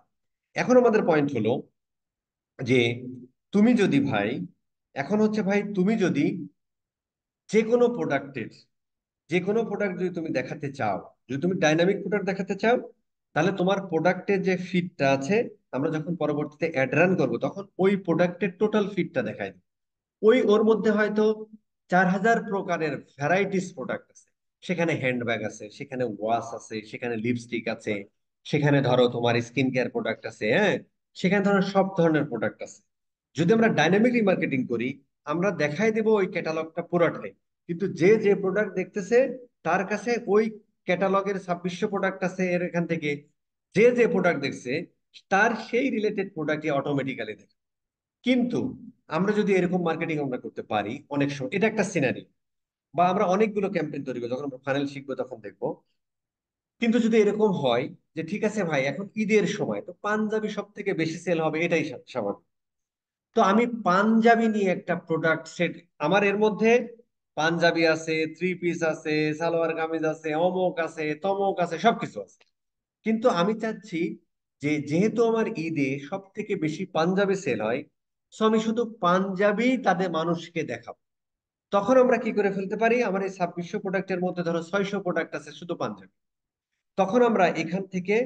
এখন আমাদের পয়েন্ট হলো যে তুমি যদি ভাই, এখন হচ্ছে ভাই তুমি যদি যে কোনো প্রোডাক্টের, যে কোনো প্রোডাক্ট যদি তুমি দেখাতে চাও, যদি তুমি ডাইনামিক প্রোডাক্ট দেখাতে চাও, তাহলে তোমার প্রোডাক্টের যে ফিডটা আছে, আমরা যখন পরবর্তীতে অ্যাড রান করবো, তখন ওই প্রোডাক্টের টোটাল ফিডটা দেখায়। ওর মধ্যে হয়তো 4,000 প্রকারের ভ্যারাইটিস প্রোডাক্ট আছে। সেখানে হ্যান্ডব্যাগ আছে, সেখানে ওয়াশ আছে, সেখানে লিপস্টিক আছে, সেখানে ধরো তোমার স্কিন কেয়ার প্রোডাক্ট আছে, হ্যাঁ, সেখানে ধরো সব ধরনের প্রোডাক্ট আছে। যদি আমরা ডাইনামিক রিমার্কেটিং করি, আমরা দেখাই দেব ওই ক্যাটালগটা পুরোটাই, কিন্তু যে যে প্রোডাক্ট দেখতেছে তার কাছে ওই ক্যাটালগের 2600 প্রোডাক্ট আছে, এর এখান থেকে যে যে প্রোডাক্ট দেখছে তার সেই রিলেটেড প্রোডাক্টই অটোমেটিক্যালি দেখে। কিন্তু আমরা যদি এরকম মার্কেটিং আমরা করতে পারি, অনেক সময় এটা একটা সিনারি, বা আমরা অনেকগুলো ক্যাম্পেইন তৈরি করি, যখন আমরা ফাইনাল শিখবো তখন দেখবো। কিন্তু যদি এরকম হয় যে ঠিক আছে ভাই, এখন ঈদের সময় তো পাঞ্জাবি সব থেকে বেশি সেল হবে, এটাই স্বাভাবিক, তো আমি পাঞ্জাবি নিয়ে একটা প্রোডাক্ট সেট, আমার এর মধ্যে পাঞ্জাবি আছে, থ্রি পিস আছে, সালোয়ার কামিজ আছে, অমুক আছে, তমুক আছে, সবকিছু আছে। কিন্তু আমি চাচ্ছি যে যেহেতু আমার ঈদে সব থেকে বেশি পাঞ্জাবি সেল হয়, সো আমি শুধু পাঞ্জাবি তাদের মানুষকে দেখাবো। তখন আমরা কি করে ফেলতে পারি, আমার এই 2600 প্রোডাক্টের মধ্যে ধরো 600 প্রোডাক্ট আছে শুধু পাঞ্জাবি, তখন আমরা এখান থেকে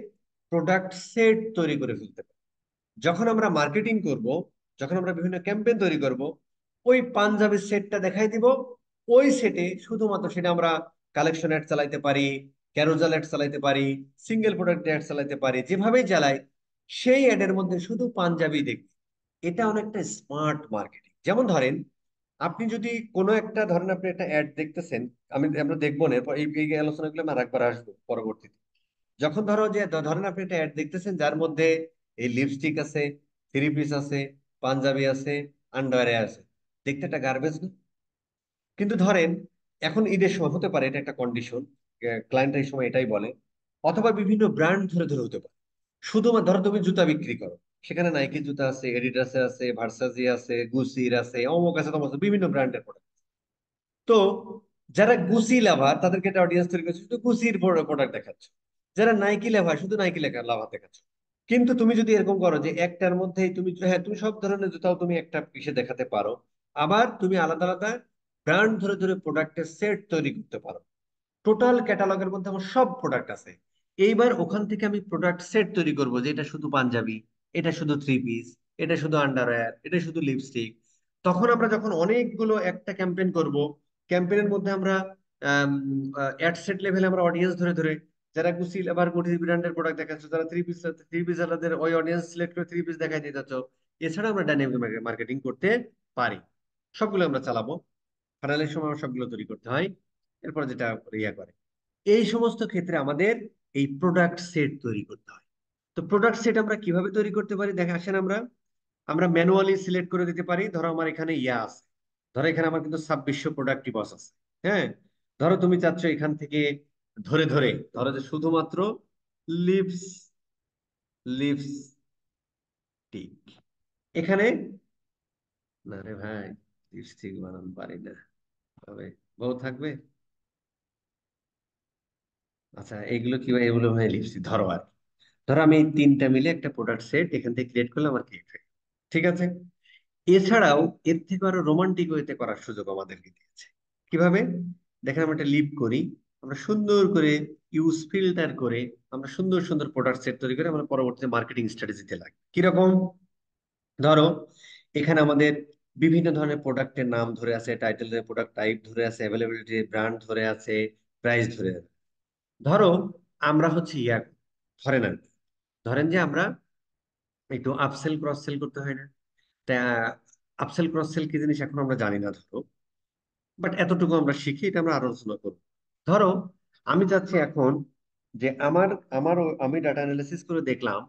প্রোডাক্ট সেট তৈরি করে ফেলতে পারি। যখন আমরা মার্কেটিং করব, যখন আমরা বিভিন্ন ক্যাম্পেইন তৈরি করব, ওই পাঞ্জাবির সেটটা দেখাই দিব। ওই সেটে শুধুমাত্র সেটা আমরা কালেকশন অ্যাড চালাইতে পারি, ক্যারোজাল অ্যাড চালাইতে পারি, সিঙ্গেল প্রোডাক্ট অ্যাড চালাইতে পারি, যেভাবেই চালাই, সেই অ্যাডের মধ্যে শুধু পাঞ্জাবি দেখি। এটা অনেকটা স্মার্ট মার্কেটিং। যেমন ধরেন, আপনি যদি কোনো একটা, ধরেন আপনি একটা অ্যাড দেখতেছেন, আমরা দেখবো না, এরপর এই আলোচনাগুলো আমি আরেকবার আসবো পরবর্তীতে। যখন ধরো যে ধরেন আপনি একটা অ্যাড দেখতেছেন যার মধ্যে এই লিপস্টিক আছে, থ্রি পিস আছে, পাঞ্জাবি আছে, আন্ডারওয়্যার আছে, দেখতে একটা গার্বেজ না? কিন্তু ধরেন এখন ঈদের সময় হতে পারে, এটা একটা কন্ডিশন, ক্লায়েন্ট এই সময় এটাই বলে, অথবা বিভিন্ন ব্র্যান্ড ধরে ধরে হতে পারে। শুধুমাত্র ধরো তুমি জুতা বিক্রি করো, সেখানে নাইকি জুতা আছে, এডিডাসের আছে, ভার্সাজি আছে, গুচির আছে, অমুক আছে, তমুক আছে, বিভিন্ন ব্র্যান্ডের প্রোডাক্ট। তো যারা গুচি লাভার তাদেরকে একটা অডিয়েন্স তৈরি করছে, শুধু গুচির প্রোডাক্ট দেখাচ্ছ। যারা নাইকি লাভার, শুধু নাইকি লাভার দেখাচ্ছ। কিন্তু তুমি যদি এরকম করো যে একটার মধ্যেই তুমি, হ্যাঁ, তুমি সব ধরনের জুতাও তুমি একটা পিসে দেখাতে পারো, আবার তুমি আলাদা আলাদা ব্র্যান্ড ধরে ধরে প্রোডাক্টের সেট তৈরি করতে পারো। টোটাল ক্যাটালগের মধ্যে আমার সব প্রোডাক্ট আছে। এইবার ওখান থেকে আমি প্রোডাক্ট সেট তৈরি করব, যে এটা শুধু পাঞ্জাবি, এটা শুধু থ্রি পিস, এটা শুধু আন্ডারওয়্যার, এটা শুধু লিপস্টিক। তখন আমরা যখন অনেকগুলো একটা ক্যাম্পেইন করব, ক্যাম্পেইনের মধ্যে আমরা অ্যাড সেট লেভেলে আমরা অডিয়েন্স ধরে ধরে যারা গুচি আবার গুটি ব্র্যান্ডের প্রোডাক্ট দেখাচ্ছ, যারা থ্রি পিস আলাদের ওই অডিয়েন্স সিলেক্ট করে থ্রি পিস দেখাই দিতে চাচ্ছ, এছাড়া আমরা ডাইনামিক মার্কেটিং করতে পারি। সবগুলো আমরা চালাবো, ফাইনালের সময় আমার সবগুলো তৈরি করতে হয়। এরপর যেটা ইয়া করে, এই সমস্ত ক্ষেত্রে আমাদের এই প্রোডাক্ট সেট তৈরি করতে হয়। তো প্রোডাক্ট সেট আমরা কিভাবে তৈরি করতে পারি দেখে আসেন। আমরা আমরা ম্যানুয়ালি সিলেক্ট করে দিতে পারি। ধরো আমার এখানে ইয়া আছে, ধরো এখানে আমার কিন্তু 2600 প্রোডাক্টিভ বস আছে। হ্যাঁ, ধরো তুমি চাচ্ছ এখান থেকে ধরে ধরে, ধরো যে শুধুমাত্র লিপস লিপস্টিক এখানে, না রে ভাই, লিপস্টিক বানাতে পারি না, তবে বউ থাকবে। আচ্ছা এগুলো কি, এগুলো হয় লিপস্টিক ধরো। আর ধরো আমি এই তিনটা মিলে একটা প্রোডাক্ট সেট এখান থেকে ক্রিয়েট করলাম, আমার ক্রিয়েট হয়ে গেল। ঠিক আছে, এছাড়াও এর থেকে আরো রোমান্টিক ওয়েতে করার সুযোগ আমাদেরকে দিয়েছে। কিভাবে দেখেন, আমরা একটা লিপ করি, আমরা সুন্দর করে ইউজ ফিল্টার করে আমরা সুন্দর সুন্দর প্রোডাক্ট সেট তৈরি করে আমরা পরবর্তীতে মার্কেটিং স্ট্র্যাটেজিতে লাগি। কিরকম, ধরো এখানে আমাদের বিভিন্ন ধরনের প্রোডাক্টের নাম ধরে আছে, টাইটেলের প্রোডাক্ট টাইপ ধরে আছে, অ্যাভেলেবিলিটি ব্র্যান্ড ধরে আছে, প্রাইস ধরে আছে। ধরো আমরা হচ্ছে ইয়া, ধরেন আর কি, ধরেন যে আমরা একটু আপসেল ক্রস সেল করতে হয় না? তা আপসেল ক্রস সেল কি জিনিস এখন আমরা জানি না ধরো, বাট এতটুকু আমরা শিখি, এটা আমরা আরো আলোচনা করবো। ধরো আমি চাচ্ছি এখন যে আমার আমার আমি ডাটা অ্যানালিসিস করে দেখলাম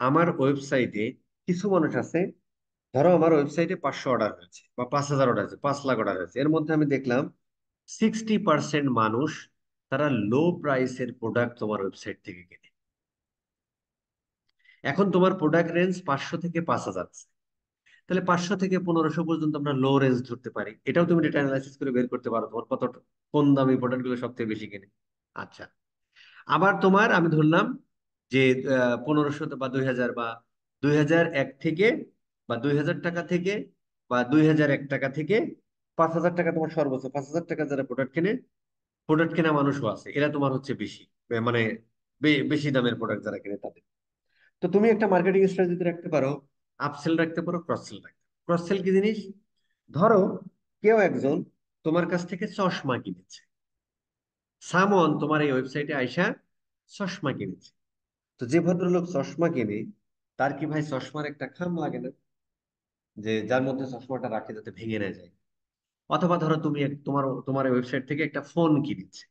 আমার ওয়েবসাইটে কিছু মানুষ আছে। ধরো আমার ওয়েবসাইটে 500 অর্ডার হয়েছে বা 5000 অর্ডার হয়েছে, 5 লাখ অর্ডার হয়েছে, এর মধ্যে আমি দেখলাম 60% মানুষ তারা লো প্রাইসের প্রোডাক্ট তোমার ওয়েবসাইট থেকে কেনে। এখন তোমার প্রোডাক্ট রেঞ্জ 500 থেকে 5000, তাহলে 500 থেকে 1500 পর্যন্ত আমরা লো রেঞ্জ ধরতে পারি। এটাও তুমি ডেটা অ্যানালাইসিস করে বের করতে পারো তোমার কত কোন দামি প্রোডাক্ট গুলো সব থেকে বেশি কেনে। আচ্ছা, আবার তোমার আমি ধরলাম যে 1500 বা 2000 বা 2001 থেকে বা 2000 টাকা থেকে বা 2001 টাকা থেকে 5000 টাকা তোমার সর্বোচ্চ 5000 টাকা যারা প্রোডাক্ট কেনে, প্রোডাক্ট কেনা মানুষও আছে, এরা তোমার হচ্ছে বেশি, মানে বেশি দামের প্রোডাক্ট যারা কেনে তাদের। তো তুমি একটা মার্কেটিং স্ট্র্যাটেজি রাখতে পারো, আপসেল রাখতে পারো, ক্রস সেল রাখতে পারো। ক্রস সেল কি জিনিস, ধরো কেউ একজন তোমার কাছ থেকে চশমা কিনেছে, সামন তোমার এই ওয়েবসাইটে আইসা চশমা কিনেছে। তো যে ভদ্রলোক চশমা কিনে, তার কি ভাই চশমার একটা খাম লাগে না, যে যার মধ্যে চশমাটা রাখে যাতে ভেঙে না যায়? অথবা ধরো তুমি তোমার তোমার ওয়েবসাইট থেকে একটা ফোন কিনেছে,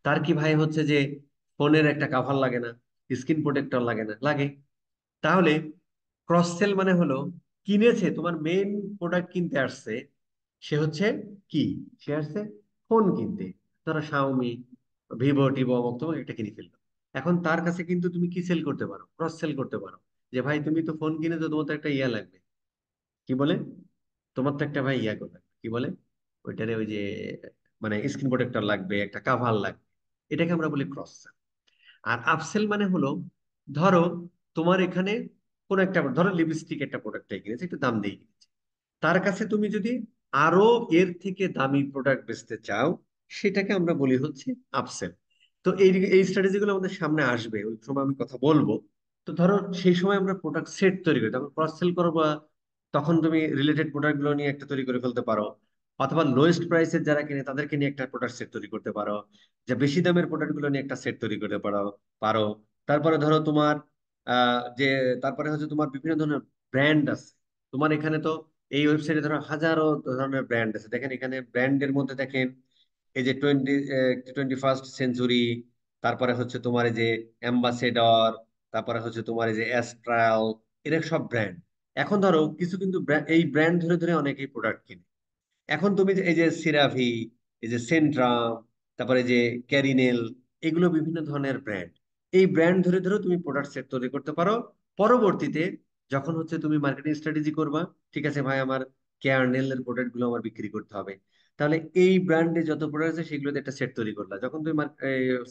তার কি ভাই হচ্ছে যে ফোনের একটা কাভার লাগে না, স্ক্রিন প্রোটেক্টর লাগে না? লাগে। তাহলে ক্রস সেল মানে হলো, কিনেছে তোমার মেইন প্রোডাক্ট কিনতে আসছে, সে হচ্ছে কি, সে আসছে ফোন কিনতে, ধরো শাওমি, ভিভো, টিভো, অমুক তোমাকে একটা কিনে ফেললো। এখন তার কাছে কিন্তু তুমি কি সেল করতে পারো, ক্রস সেল করতে পারো, যে ভাই তুমি তো ফোন কিনে তো তোমার তো একটা ইয়া লাগবে, কি বলে, তোমার তো একটা ভাই ইয়া করবে, কি বলে ওইটারে, ওই যে মানে স্ক্রিন প্রোটেক্টর লাগবে, একটা কাভার লাগবে। এটাকে আমরা বলি ক্রস। আর আপসেল মানে হলো, ধরো তোমার এখানে কোন একটা, ধরো লিপস্টিক একটা প্রোডাক্ট কিনেছে, একটু দাম দিয়ে কিনেছে, তার কাছে তুমি যদি আরো এর থেকে দামি প্রোডাক্ট বেচতে চাও, সেটাকে আমরা বলি হচ্ছে আপসেল। তো এই স্ট্র্যাটেজি গুলো আমাদের সামনে আসবে, ওই সময় আমি কথা বলবো। তো ধরো সেই সময় আমরা প্রোডাক্ট সেট তৈরি করি, তখন ক্রস সেল করবো, বা তখন তুমি রিলেটেড প্রোডাক্ট গুলো নিয়ে একটা তৈরি করে ফেলতে পারো। অথবা লোয়েস্ট প্রাইসের যারা কিনে তাদেরকে নিয়ে একটা প্রোডাক্ট সেট তৈরি করতে পারো, যে বেশি দামের প্রোডাক্ট গুলো নিয়ে একটা সেট তৈরি করতে পারো। তারপরে ধরো তোমার যে তারপরে হচ্ছে তোমার বিভিন্ন ধরনের ব্র্যান্ড আছে। তোমার এখানে তো এই ওয়েবসাইটে ধরো হাজারো ধরনের ব্র্যান্ড আছে। দেখেন এখানে ব্র্যান্ডের মধ্যে দেখেন এই যে 21st সেঞ্চুরি, তারপরে হচ্ছে তোমার এই যে অ্যাম্বাসেডর, তারপরে হচ্ছে তোমার এই যে অ্যাস্ট্রাল, এরা সব ব্র্যান্ড। এখন ধরো কিছু কিন্তু এই ব্র্যান্ড ধরে ধরে অনেকেই প্রোডাক্ট কিনে। এখন তুমি যে এই যে সিরাভি, এই যে সেন্ট্রাম, তারপরে যে ক্যারিনেল, এগুলো বিভিন্ন ধরনের ব্র্যান্ড। এই ব্র্যান্ড ধরে ধরে তুমি প্রোডাক্ট সেট তৈরি করতে পারো। পরবর্তীতে যখন হচ্ছে তুমি মার্কেটিং স্ট্র্যাটেজি করবা, ঠিক আছে ভাই আমার কেয়ারনেল এর প্রোডাক্ট গুলো আমার বিক্রি করতে হবে, তাহলে এই ব্র্যান্ডে যত প্রোডাক্ট আছে সেগুলোতে একটা সেট তৈরি করলা। যখন তুমি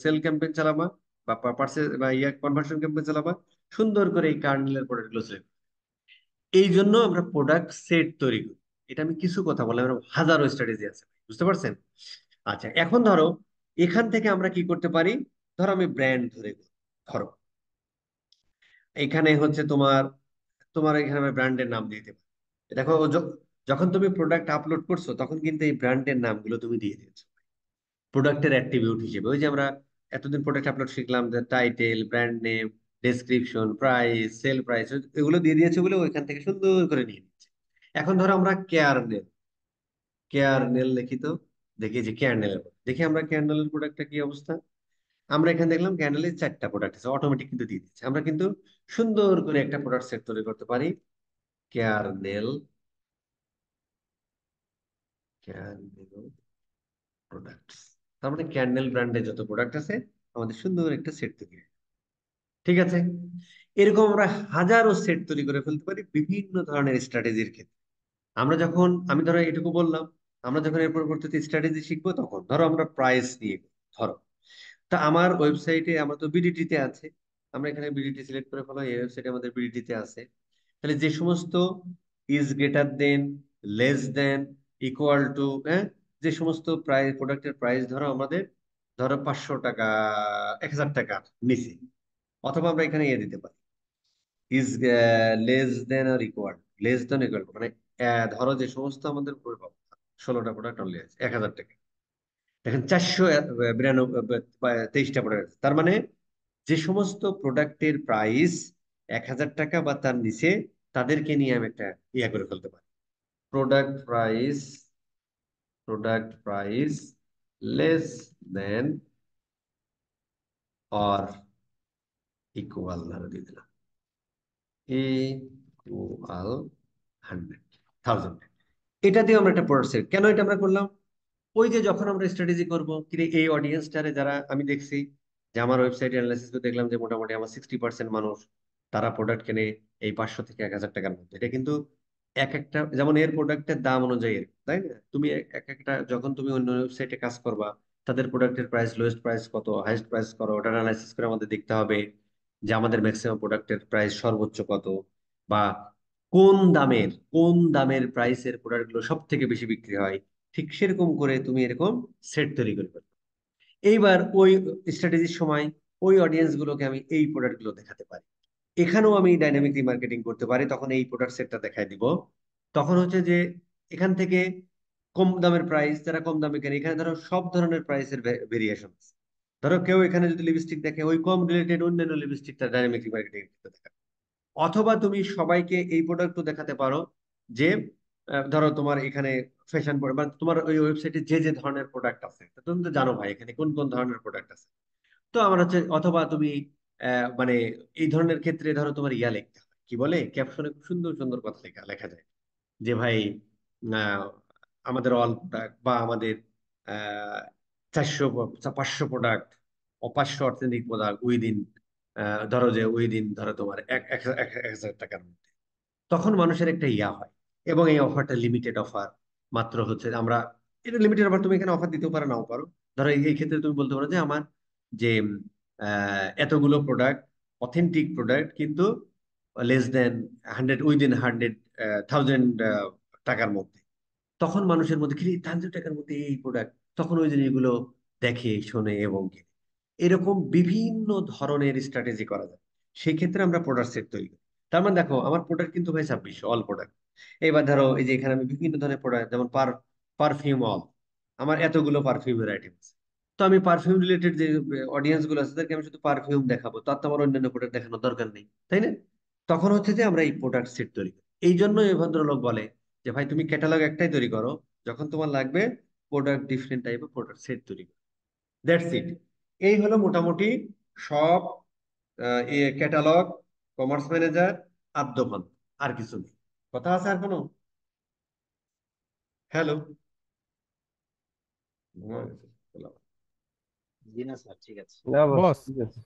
সেল ক্যাম্পেইন চালাবা বা পার্সে বা ইয়া কনভার্সন ক্যাম্পেইন চালাবা, সুন্দর করে এই কার্নেলের প্রোডাক্ট গুলো select। এই জন্য আমরা প্রোডাক্ট সেট তৈরি করি। এটা আমি কিছু কথা বললাম, এরকম হাজারো স্ট্র্যাটেজি আছে, বুঝতে পারছেন? আচ্ছা এখন ধরো এখান থেকে আমরা কি করতে পারি, ধরো আমি ব্র্যান্ড ধরো এখানে হচ্ছে তোমার তোমার এখানে আমি ব্র্যান্ডের নাম দিতে পারি। দেখো যখন তুমি প্রোডাক্ট আপলোড করছো তখন কিন্তু এই ব্র্যান্ডের নামগুলো তুমি দিয়ে দিয়েছো প্রোডাক্টের অ্যাট্রিবিউট হিসেবে। ওই যে আমরা এতদিন প্রোডাক্ট আপলোড শিখলাম, যে title, brand name, description, price, sale price, এগুলো দিয়ে দিয়েছে বলে ওইখান থেকে সুন্দর করে নিয়ে নিচ্ছে। এখন ধরো আমরা কেয়ার নেল, কেয়ার নেল দেখি তো, দেখি যে কেয়ার নেলের, দেখি আমরা কেয়ার নেলের প্রোডাক্টটা কি অবস্থা। আমরা এখানে দেখলাম ক্যান্ডেলের 4টা প্রোডাক্ট আছে, অটোমেটিক কিন্তু দিয়ে দিচ্ছে। আমরা কিন্তু সুন্দর করে একটা প্রোডাক্ট সেট তৈরি করতে পারি। Care nail, care nail products, তার মানে ক্যান্ডেল ব্র্যান্ডের যত প্রোডাক্ট আছে আমাদের সুন্দর একটা সেট তৈরি হয়। ঠিক আছে, এরকম আমরা হাজারো সেট তৈরি করে ফেলতে পারি বিভিন্ন ধরনের স্ট্র্যাটেজির ক্ষেত্রে। আমরা যখন, আমি ধরো এটুকু বললাম, আমরা যখন এর পরবর্তীতে স্ট্র্যাটেজি শিখবো, তখন ধরো আমরা প্রাইস নিয়ে, ধরো তা আমার ওয়েবসাইটে, আমরা তো বিডিটি তে আছে, আমরা এখানে বিডিটি সিলেক্ট করে ফেলো, এই ওয়েবসাইটে আমাদের বিডিটি তে আছে। তাহলে যে সমস্ত is greater than, less than, equal to, হ্যাঁ, যে সমস্ত প্রাইস, প্রোডাক্টের প্রাইস ধরো আমাদের, ধরো 500 টাকা, 1000 টাকার নিচে, অথবা আমরা এখানে ইয়ে দিতে পারি, is less than or equal, less than equal মানে ধরো যে সমস্ত আমাদের 16টা প্রোডাক্ট অনলি আছে 1000 টাকা, দেখেন 493 প্রোডাক্ট আছে। তার মানে যে সমস্ত প্রোডাক্টের প্রাইস 1000 টাকা বা তার নিচে, তাদেরকে নিয়ে আমি একটা ইয়া করে ফেলতে পারি, product price, product price less than or equal, ধরে দিয়ে দিলাম ইকুয়াল 100,000। এটা দিয়ে আমরা একটা প্রোডাক্ট সেট, কেন এটা আমরা করলাম, ওই যে যখন আমরা স্ট্র্যাটেজি করবো কিরে এই অডিয়েন্সটারে, যারা আমি দেখছি যে আমার ওয়েবসাইট অ্যানালাইসিস করে দেখলাম যে মোটামুটি আমার 60% মানুষ তারা প্রোডাক্ট কেনে এই 500 থেকে 1000 টাকার মধ্যে। এটা কিন্তু এক একটা, যেমন এর প্রোডাক্টের দাম অনুযায়ী এরকম, তাই না? তুমি এক একটা, যখন তুমি অন্য ওয়েবসাইটে কাজ করবা, তাদের প্রোডাক্টের প্রাইস, লোয়েস্ট প্রাইস কত, হাইস্ট প্রাইস করো, ওটা অ্যানালাইসিস করে আমাদের দেখতে হবে যে আমাদের ম্যাক্সিমাম প্রোডাক্টের প্রাইস সর্বোচ্চ কত, বা কোন দামের প্রাইসের প্রোডাক্টগুলো সব থেকে বেশি বিক্রি হয়। ঠিক সেরকম করে তুমি এরকম সেট তৈরি করে ফেলো। এইবার ওই স্ট্র্যাটেজির সময় ওই অডিয়েন্স গুলোকে আমি এই প্রোডাক্ট গুলো দেখাতে পারি। এখানেও আমি ডাইনামিক রিমার্কেটিং করতে পারি, তখন এই প্রোডাক্ট সেটটা দেখাই দিব। তখন হচ্ছে যে এখান থেকে কম দামের প্রাইস, যারা কম দামে কেনে, এখানে ধরো সব ধরনের প্রাইসের ভেরিয়েশন আছে। ধরো কেউ এখানে যদি লিপস্টিক দেখে, ওই কম রিলেটেড অন্যান্য লিপস্টিকটা ডাইনামিক রিমার্কেটিং দেখাবে। অথবা তুমি সবাইকে এই প্রোডাক্টও দেখাতে পারো যে ধরো তোমার এখানে ফ্যাশন, বা তোমার ওই ওয়েবসাইটে যে যে ধরনের প্রোডাক্ট আছে, তা তুমি তো জানো ভাই এখানে কোন কোন ধরনের প্রোডাক্ট আছে। তো আমার হচ্ছে, অথবা তুমি মানে এই ধরনের ক্ষেত্রে ধরো তোমার ইয়া লিখতে হয়, কি বলে, ক্যাপশনে খুব সুন্দর সুন্দর কথা লেখা লেখা যায় যে ভাই আহ, আমাদের অল প্রোডাক্ট, বা আমাদের 400 500 প্রোডাক্ট ও 500 অর্থনৈতিক প্রোডাক্ট উইদিন, ধরো যে উইদিন ধরো তোমার 1000 টাকার মধ্যে। তখন মানুষের একটা ইয়া হয়। এবং এই অফারটা লিমিটেড অফার, মাত্র হচ্ছে আমরা, এটা লিমিটেড অফার, তুমি এখানে অফার দিতেও পারো নাও পারো। ধরো এই ক্ষেত্রে তুমি বলতে পারো যে আমার যে এতগুলো প্রোডাক্ট, অথেন্টিক প্রোডাক্ট, কিন্তু লেস দেন 100 টাকার মধ্যে। তখন মানুষের মধ্যে কি 100 টাকার মধ্যে এই প্রোডাক্ট, তখন ওই জিনিসগুলো দেখে শোনে এবং কিনে। এরকম বিভিন্ন ধরনের স্ট্র্যাটেজি করা যায়। সেই ক্ষেত্রে আমরা প্রোডাক্ট সেট তৈরি করি। তার মানে দেখো আমার প্রোডাক্ট কিন্তু ভাই 2600 অল প্রোডাক্ট। এবার ধরো এই যে এখানে আমি বিভিন্ন ধরনের প্রোডাক্ট, যেমন পারফিউম অল, আমার এতগুলো পারফিউমের আইটেম আছে। তো আমি পারফিউম রিলেটেড যে অডিয়েন্স গুলো আছে, তাদেরকে আমি শুধু পারফিউম দেখাবো, তার তো আমার অন্যান্য প্রোডাক্ট দেখানোর দরকার নেই, তাই না? তখন হচ্ছে যে আমরা এই প্রোডাক্ট সেট তৈরি করি। এই জন্য এই ভদ্রলোক বলে যে ভাই তুমি ক্যাটালগ একটাই তৈরি করো, যখন তোমার লাগবে প্রোডাক্ট, ডিফারেন্ট টাইপের প্রোডাক্ট সেট তৈরি করো। That's it. এই হলো মোটামুটি সব ক্যাটালগ, কমার্স ম্যানেজার, আদ্যপান, আর কিছু নেই। কথা আছে আর কোনো? হ্যালো? জি না স্যার, ঠিক আছে। না বস, বস, ঠিক আছে।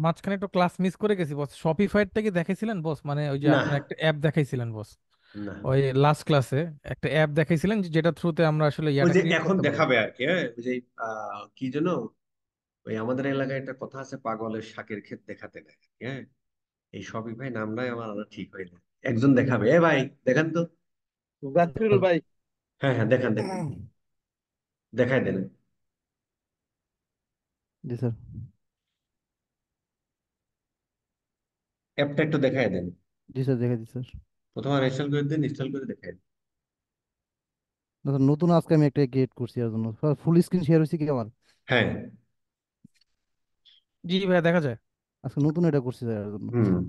মাঝখানে একটু ক্লাস মিস করে গেছি বস। শপিফাইটা কি দেখাইছিলেন বস? মানে ওই যে না, আপনার একটা অ্যাপ দেখাইছিলেন বস, না, ওই লাস্ট ক্লাসে একটা অ্যাপ দেখাইছিলেন যেটা থ্রুতে আমরা আসলে ওই ইয়াটা যে ক্রিয়েট এখন করতে পারবো। দেখাবে আর কি, হ্যাঁ, ওই যে কি যেন, ওই আমাদের এলাকায় একটা কথা আছে, পাগলের শাকের ক্ষেত দেখাতে নেয়, হ্যাঁ। এই সবই ভাই নামটাই আমার আর ঠিক হয় না। একজন দেখাবে, এ ভাই দেখান তো। জাকিরুল ভাই। হ্যাঁ হ্যাঁ, দেখান দেখান, দেখাই দেন। জি স্যার। অ্যাপটা একটু দেখাই দেন। জি স্যার, দেখে দিচ্ছি স্যার। প্রথমে ইনস্টল করে দেন, ইনস্টল করে দেখাই দেন। না স্যার, নতুন আজকে আমি একটা ক্রিয়েট করছি এর জন্য। ফুল স্ক্রিন শেয়ার হয়েছে কি আমার? হ্যাঁ, জি ভাইয়া, দেখা যায়। আজকে নতুন এটা করছি স্যার এর জন্য। হুম।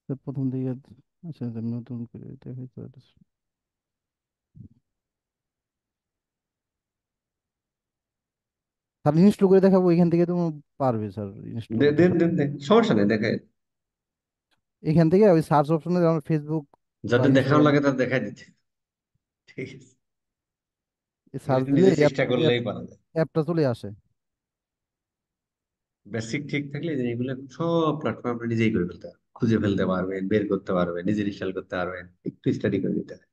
তো প্রথম দিকে আচ্ছা স্যার, নতুন করে দেখাই তো এটা। স্যার ইনস্টল করে দেখাবো এখান থেকে, তো পারবে স্যার ইনস্টল করতে দেন সব। দেন দেন, সমস্যা নেই, দেখে এখান থেকে ওই সার্চ অপশনে যেমন ফেসবুক বা যাতে দেখানো ইনস্টাগ্রাম লাগে তার দেখাই দিচ্ছে। ঠিক আছে, সার্চ এটা দিলে নিজে চেষ্টা করলেই পারা যায়। অ্যাপটা চলে আসে। বেসিক ঠিক থাকলে এই জিনিসগুলো সব প্ল্যাটফর্ম আপনি নিজেই করে ফেলতে পারবেন, খুঁজে ফেলতে পারবেন, বের করতে পারবেন, নিজে ইনস্টল করতে পারবেন, একটু স্টাডি করে নিতে হবে।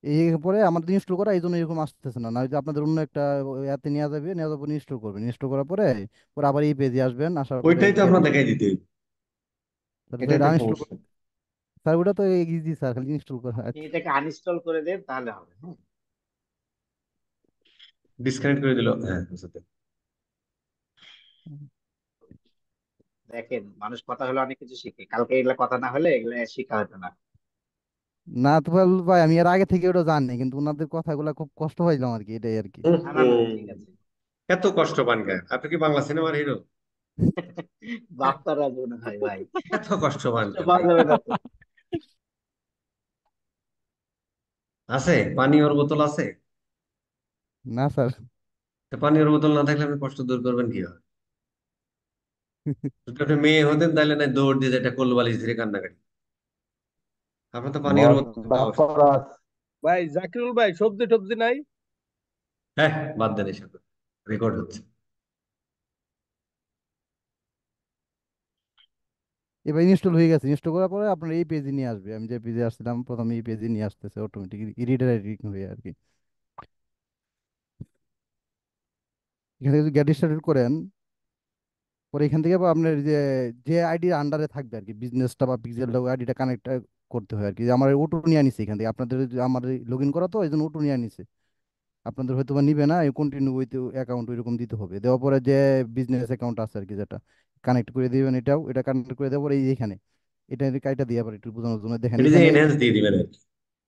এই পরে আমাদের ইনস্টল করা এই জন্য এরকম আসতেছে না, না হয়তো আপনাদের অন্য একটা অ্যাপে নেওয়া যাবে, ইনস্টল করবেন, ইনস্টল করার পরে পরে আবার এই পেজে আসবেন, আসার পরে ওইটাই তো গেট আপনার দেখাই দিতে হবে, এটাই তো আনইনস্টল। সমস্যা। স্যার ওটা তো ইজি স্যার, খালি ইনস্টল করা। আপনি আচ্ছা। এটাকে আনইনস্টল করে দেন তাহলে হবে। হ্যাঁ, ডিসকানেক্ট করে দিল, হ্যাঁ বুঝতে। দেখেন মানুষ কথা হলে অনেক কিছু শিখে, কালকে এগুলা কথা না হলে এগুলা শেখা হতো না। না তো ভাই, আমি এর আগে থেকে ওটা জানি, কিন্তু ওনাদের কথাগুলো খুব কষ্ট পাইলাম আর কি, এটাই আর কি। না না না, ঠিক আছে। এত কষ্ট পান কেন? আপনি কি বাংলা সিনেমার হিরো? বাপ্পা রাজু না হয় ভাই, এত কষ্ট পান কষ্ট কেন পাওয়া ভাই? যাবে না তো। আছে পানীয়র বোতল আছে? না স্যার। তো পানীয়র বোতল না থাকলে আপনি কষ্ট দূর করবেন কি হয়? যদি আপনি মেয়ে হতেন তাহলে না দৌড় দিয়ে একটা কোল বালিশ ধরে কান্নাকাটি। আপনার তো পানীয়র বস, বোতল পাওয়া উচিত। বাপ্পারাজ। ভাই জাকিরুল ভাই, সবজি টবজি নাই? হ্যাঁ, বাদ দেন এসব, রেকর্ড হচ্ছে। এবার ইনস্টল হয়ে গেছে, ইনস্টল করার পরে আপনার এই পেজে নিয়ে আসবে, আমি যে পেজে আসছিলাম প্রথমে এই পেজে নিয়ে আসতেছে অটোমেটিক রিডাইরেক্ট হয়ে আর কি। এখান থেকে যদি গেট স্টার্টেড করেন, পরে এখান থেকে আবার আপনার যে যে আইডির আন্ডারে থাকবে আর কি, বিজনেসটা বা পিক্সেলটা, ওই আইডিটা কানেক্ট করতে হয় আর কি। যে আমার ওটো নিয়ে নিছে এখান থেকে, আপনাদের আমার লগ ইন করা তো এই জন্য ওটো নিয়ে নিছে। আপনাদের হয়তো বা নিবে না, এই কন্টিনিউ উইথ অ্যাকাউন্ট ওইরকম দিতে হবে। দেওয়ার পরে যে বিজনেস অ্যাকাউন্ট আছে আর কি, যেটা কানেক্ট করে দিবেন, এটা কানেক্ট করে দেওয়ার পরে এই এখানে এটা কাইটা দিয়ে আবার একটু বোঝানোর জন্য দেখেন এটা যে এখানে। এনহ্যান্স দিয়ে দিবেন আর কি।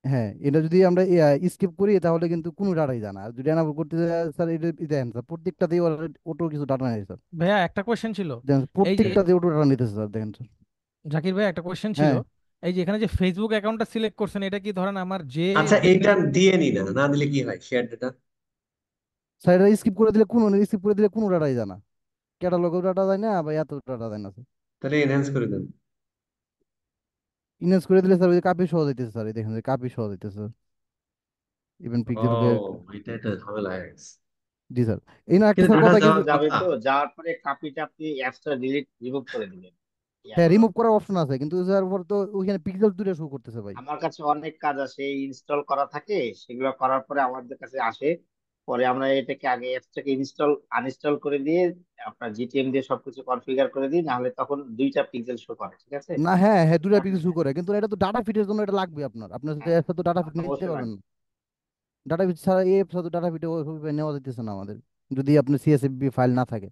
হ্যাঁ, এটা যদি আমরা স্কিপ করি তাহলে কিন্তু কোনো ডাটাই জানা, আর যদি এনাবল করতে যাই স্যার, এটা দেখেন স্যার প্রত্যেকটা দিয়ে ওটো কিছু ডাটা নেই স্যার। ভাইয়া একটা কোয়েশ্চেন ছিল। দেখেন এই যে প্রত্যেকটা দিয়ে ওটো ডাটা নিতেছে স্যার, দেখেন স্যার। জাকির ভাই, একটা কোয়েশ্চেন ছিল। হ্যাঁ এই যে এখানে যে ফেসবুক অ্যাকাউন্টটা সিলেক্ট করছেন, এটা কি ধরেন আমার যে আচ্ছা, এইটা বিজনেস। দিয়ে নি না, না দিলে কি হয় শেয়ার ডেটা? স্যার, এটা স্কিপ করে দিলে কোনো ডাটাই জানা, ক্যাটালগের ডাটা যায় না বা এত ডাটা যায় না স্যার। তাহলে এনহ্যান্স করে দেন। ইনভেস্ট করে দিলে স্যার ওই যে কাপি সহ দিতেছে স্যার, এই দেখেন যে কাপি সহ দিতেছে ইভেন ও, পিক্সেলকে। এটা একটা ঝামেলা হয়ে গেছে। জি স্যার। এই না একটা কিন্তু স্যার ডাটা কথা কি, যাওয়ার যাবে কথা। তো, যাওয়ার পরে কাপিটা আপনি অ্যাপসটা রিমুভ করে দিবেন। হ্যাঁ ইয়াগুলো রিমুভ করার অপশন আছে, কিন্তু স্যার ওর তো ওইখানে পিক্সেল দূরে শো করতেছে ভাই। আমার কাছে অনেক কাজ আছে ইনস্টল করা থাকে, সেগুলো করার পরে আমাদের কাছে আসে। পরে আমরা এটাকে আগে অ্যাপসটাকে আনইনস্টল করে দিয়ে আপনার জিটিএম দিয়ে সবকিছু কনফিগার করে দিই, নাহলে তখন দুইটা পিক্সেল শো করে, ঠিক আছে। না হ্যাঁ হ্যাঁ, দুটা পিক্সেল শো করে, কিন্তু এটা তো ডাটা ফিটের জন্য এটা লাগবে আপনার, আপনার সাথে হ্যাঁ, এর সাথে ডাটা ফিট নিতে অবশ্যই পারবেন লাগবে। না। ডাটা ফিট ছাড়া এই সাথে ডাটা ফিটে ওইভাবে নেওয়া যেতেছে না আমাদের, যদি আপনার সিএসএফবি ফাইল না থাকে।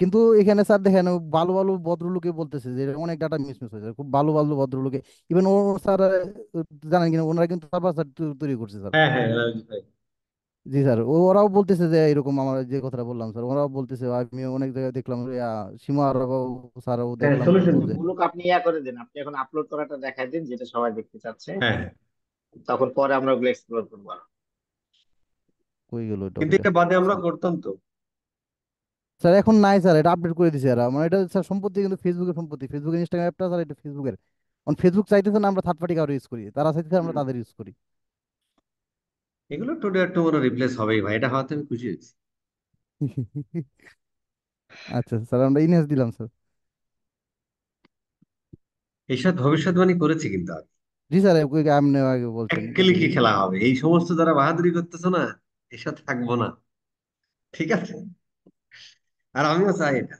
কিন্তু এখানে স্যার দেখেন ও ভালো ভালো ভদ্রলোকে বলতেছে যে অনেক ডাটা মিসমিস হয়েছে, খুব ভালো ভালো ভদ্রলোকে। ইভেন ও স্যার জানেন কিনা, ওনারা কিন্তু সার্ভার তৈরি করছে স্যার। হ্যাঁ হ্যাঁ, রাজীব ভাই। জি স্যার, ওরাও বলতেছে যে এরকম আমার যে কথাটা বললাম স্যার, ওরাও বলতেছে, আমি অনেক জায়গায় দেখলাম সীমা স্যারও হ্যাঁ, দেখলাম সলিউশন। বলতেছে যে। মুলুক আপনি ইয়া করে দিন, আপনি এখন আপলোড করাটা দেখাই দিন যেটা সবাই দেখতে চাচ্ছে, হ্যাঁ হ্যাঁ। তখন পরে আমরা ওগুলো এক্সপ্লোর করবো। কই গেল কিন্তু টপিকটা? এটা বাদে আমরা করতাম তো। স্যার এখন নাই স্যার, এটা আপডেট করে দিছে এরা, মানে এটা স্যার সম্পত্তি কিন্তু ফেসবুকের সম্পত্তি, ফেসবুক ইনস্টাগ্রাম অ্যাপটা স্যার এটা ফেসবুকের। ফেসবুক চাইতেছে না আমরা থার্ড পার্টি কারো ইউজ করি, তারা চাইতেছে আমরা হুম। তাদের ইউজ করি। এগুলো টুডে আর টুমোরো রিপ্লেস হবেই ভাই, এটা হওয়াতে আমি খুশি হয়েছি। আচ্ছা স্যার, আমরা ইনহেস দিলাম স্যার। এইসব ভবিষ্যৎবাণী করেছি কিন্তু আমি। জি স্যার, আপনি আগে বলছেন এক এটা। ক্লিকে খেলা হবে, এই সমস্ত যারা বাহাদুরি করতেছো না, এসব থাকবো না। ঠিক আছে, আর আমিও চাই এটা।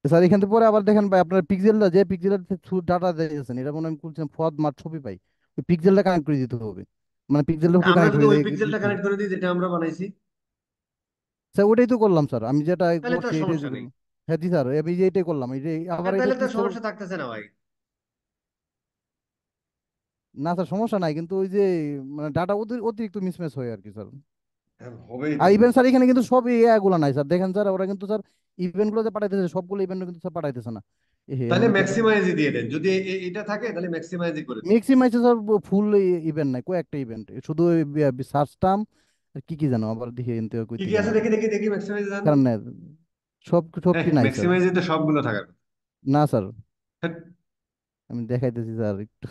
স্যার এখান থেকে পরে আবার দেখেন ভাই, আপনার পিক্সেলটা যে পিক্সেলের থ্রু ডাটা দিয়েছেন, এটা মনে হয় আমি খুলছিলাম ফদ মার ছবি পাই, ওই পিক্সেলটা কানেক্ট করে দিতে হবে, মানে পিক্সেলটা একটু আমরা কানেক্ট যদি হয়ে ওই পিক্সেলটা দিতে হবে। কানেক্ট করে দিই যেটা আমরা বানাইছি, স্যার ওটাই তো করলাম স্যার, আমি যেটা তাহলে তো করছি আর এটাই তো সমস্যা নেই। করলাম। হ্যাঁ জি স্যার, আমি যে এটাই করলাম, এটাই আবার হ্যাঁ, এটা তাহলে তো কি আর স্যার। সমস্যা থাকতেছে না ভাই। না স্যার সমস্যা নাই, কিন্তু ওই যে মানে ডাটা অতিরিক্ত মিসম্যাচ হয় আর কি স্যার। হ্যাঁ, হবেই তো আর ইভেন মিস। স্যার এখানে কিন্তু সব এআই গুলা নাই স্যার, দেখেন স্যার ওরা কিন্তু স্যার ইভেন্ট গুলো যে পাঠাইতেছে সবগুলো ইভেন্ট কিন্তু স্যার পাঠাইতেছে না। তাহলে এমন কি ম্যাক্সিমাইজই দিয়ে দেন, যদি এটা থাকে তাহলে ম্যাক্সিমাইজই করে দেন। ম্যাক্সিমাইছে স্যার, ফুল ইভেন্ট নাই, কয়েকটা ইভেন্ট শুধু সার্চ টার্ম কি কি জানো আবার দেখি এনতে কই কি কি থেকে আছে আনো। দেখি দেখি দেখি, ম্যাক্সিমাইজ জান। কারণ নাই, সব হ্যাঁ, সবটি নাই স্যার। ম্যাক্সিমাইজে তো সবগুলো থাকার কথা। না স্যার, হ্যাট, আমি দেখাইতেছি স্যার একটু।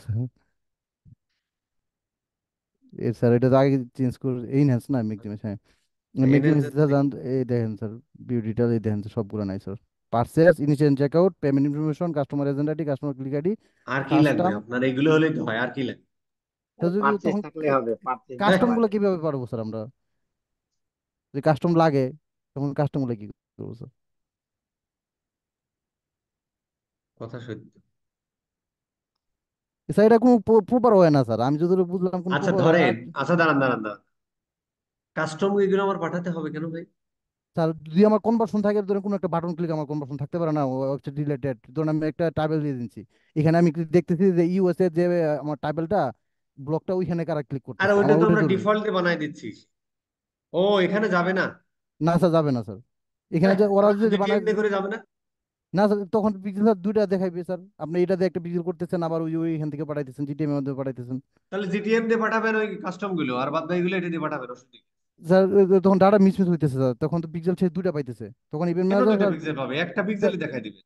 স্যার এটা তো আগে চেঞ্জ করে ইনহ্যান্স না ম্যাক্সিমাইজ, হ্যাঁ ম্যাক্সিমাইজ এনএনজে স্যার দেখি। এই দেখেন স্যার, ভিউ ডিটেল এই দেখেন স্যার, সবগুলো নাই sir. Purchase, initial checkout, payment information, customer agent ID, customer click ID, আর কি সার্চ লাগবে টার্ম। আপনার? এগুলো হলেই তো হয়, আর কি লাগবে? পারচেজ তখন থাকলে হবে, পারচেজ হ্যাঁ, দিতে কাস্টম গুলো পারবে। কিভাবে পারবো স্যার আমরা? যে কাস্টম লাগে তখন কাস্টম গুলো কি করবো স্যার? কথা সত্য। স্যার এটা কোনো প্রপার হয় না স্যার, আমি যদি বুঝলাম কোনো আচ্ছা প্রপার হয় না। ধরেন, আচ্ছা দাঁড়ান দাঁড়ান দাঁড়ান, কাস্টম এগুলো আমার পাঠাতে হবে কেন ভাই? স্যার যদি আমার কনভার্সন থাকে, ধরেন কোনো একটা বাটন ক্লিক আমার কনভার্সন থাকতে পারে না, ওয়েবসাইট রিলেটেড, ধরুন আমি একটা টাইটেল দিয়ে দিচ্ছি, এখানে আমি দেখতেছি যে ইউএসএ যে আমার টাইটেলটা ব্লকটা ওইখানে কারা ক্লিক আর করতেছে, ওইটা আমার তো ওইটা আমরা জরুরি। ডিফল্টে বানাই দিচ্ছি। ও, এখানে যাবে না? না স্যার, যাবে না স্যার, এখানে হ্যাঁ, যে ওরা তাহলে যদি বানায়। জিটিএম দিয়ে করে যাবে না? না স্যার, তখন পিক্সেল দুইটা দেখাইবে স্যার, আপনি এটা দিয়ে একটা পিক্সেল করতেছেন, আবার ওইখান থেকে পাঠাইতেছেন, জিটিএম এর মধ্যে পাঠাইতেছেন। তাহলে জিটিএম দিয়ে পাঠাবেন ওই কাস্টম গুলো, আর বাদ বাকিগুলো এটা দিয়ে পাঠাবেন, অসুবিধা কি? স্যার তখন ডাটা মিসমিস হইতেছে স্যার, তখন তো পিক্সেল সে দুইটা পাইতেছে, তখন ইভেন্ট কেন ম্যানেজার দুইটা স্যার। পিক্সেল পাবে? একটা স্যার- পিক্সেলই দেখাই দিবে।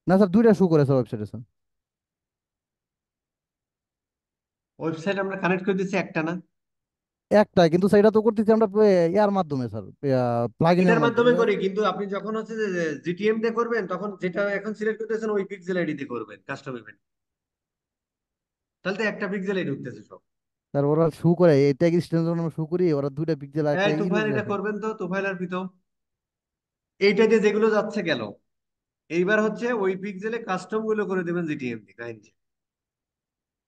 না স্যার, দুইটা শো করে স্যার ওয়েবসাইটে স্যার। ওয়েবসাইট আমরা কানেক্ট করে দিচ্ছি, একটা না? একটা কিন্তু সেটা তো করতেছি আমরা ইয়ার মাধ্যমে স্যার, প্লাগইনের এটার মাধ্যমে মাধ্যমে। করি, কিন্তু আপনি যখন হচ্ছে যে জিটিএম দিয়ে করবেন, তখন যেটা এখন সিলেক্ট করতেছেন ওই পিক্সেল আইডি দিয়ে করবেন কাস্টম ইভেন্ট। তাহলে তো একটা পিক্সেলই ঢুকতেছে সব। স্যার ওরা শো করে, এটা এক্সটেনশন আমরা শো করি, ওরা দুইটা পিক্সেল একটা এই ইমেজ তুফাইল, এটা দেখে। করবেন তো, তুফাইল আর প্রীতম। এইটা দিয়ে যেগুলো যাচ্ছে গেল, এইবার হচ্ছে ওই পিক্সেলে কাস্টম গুলো করে দেবেন জিটিএম দিয়ে, কাহিনী শেষ।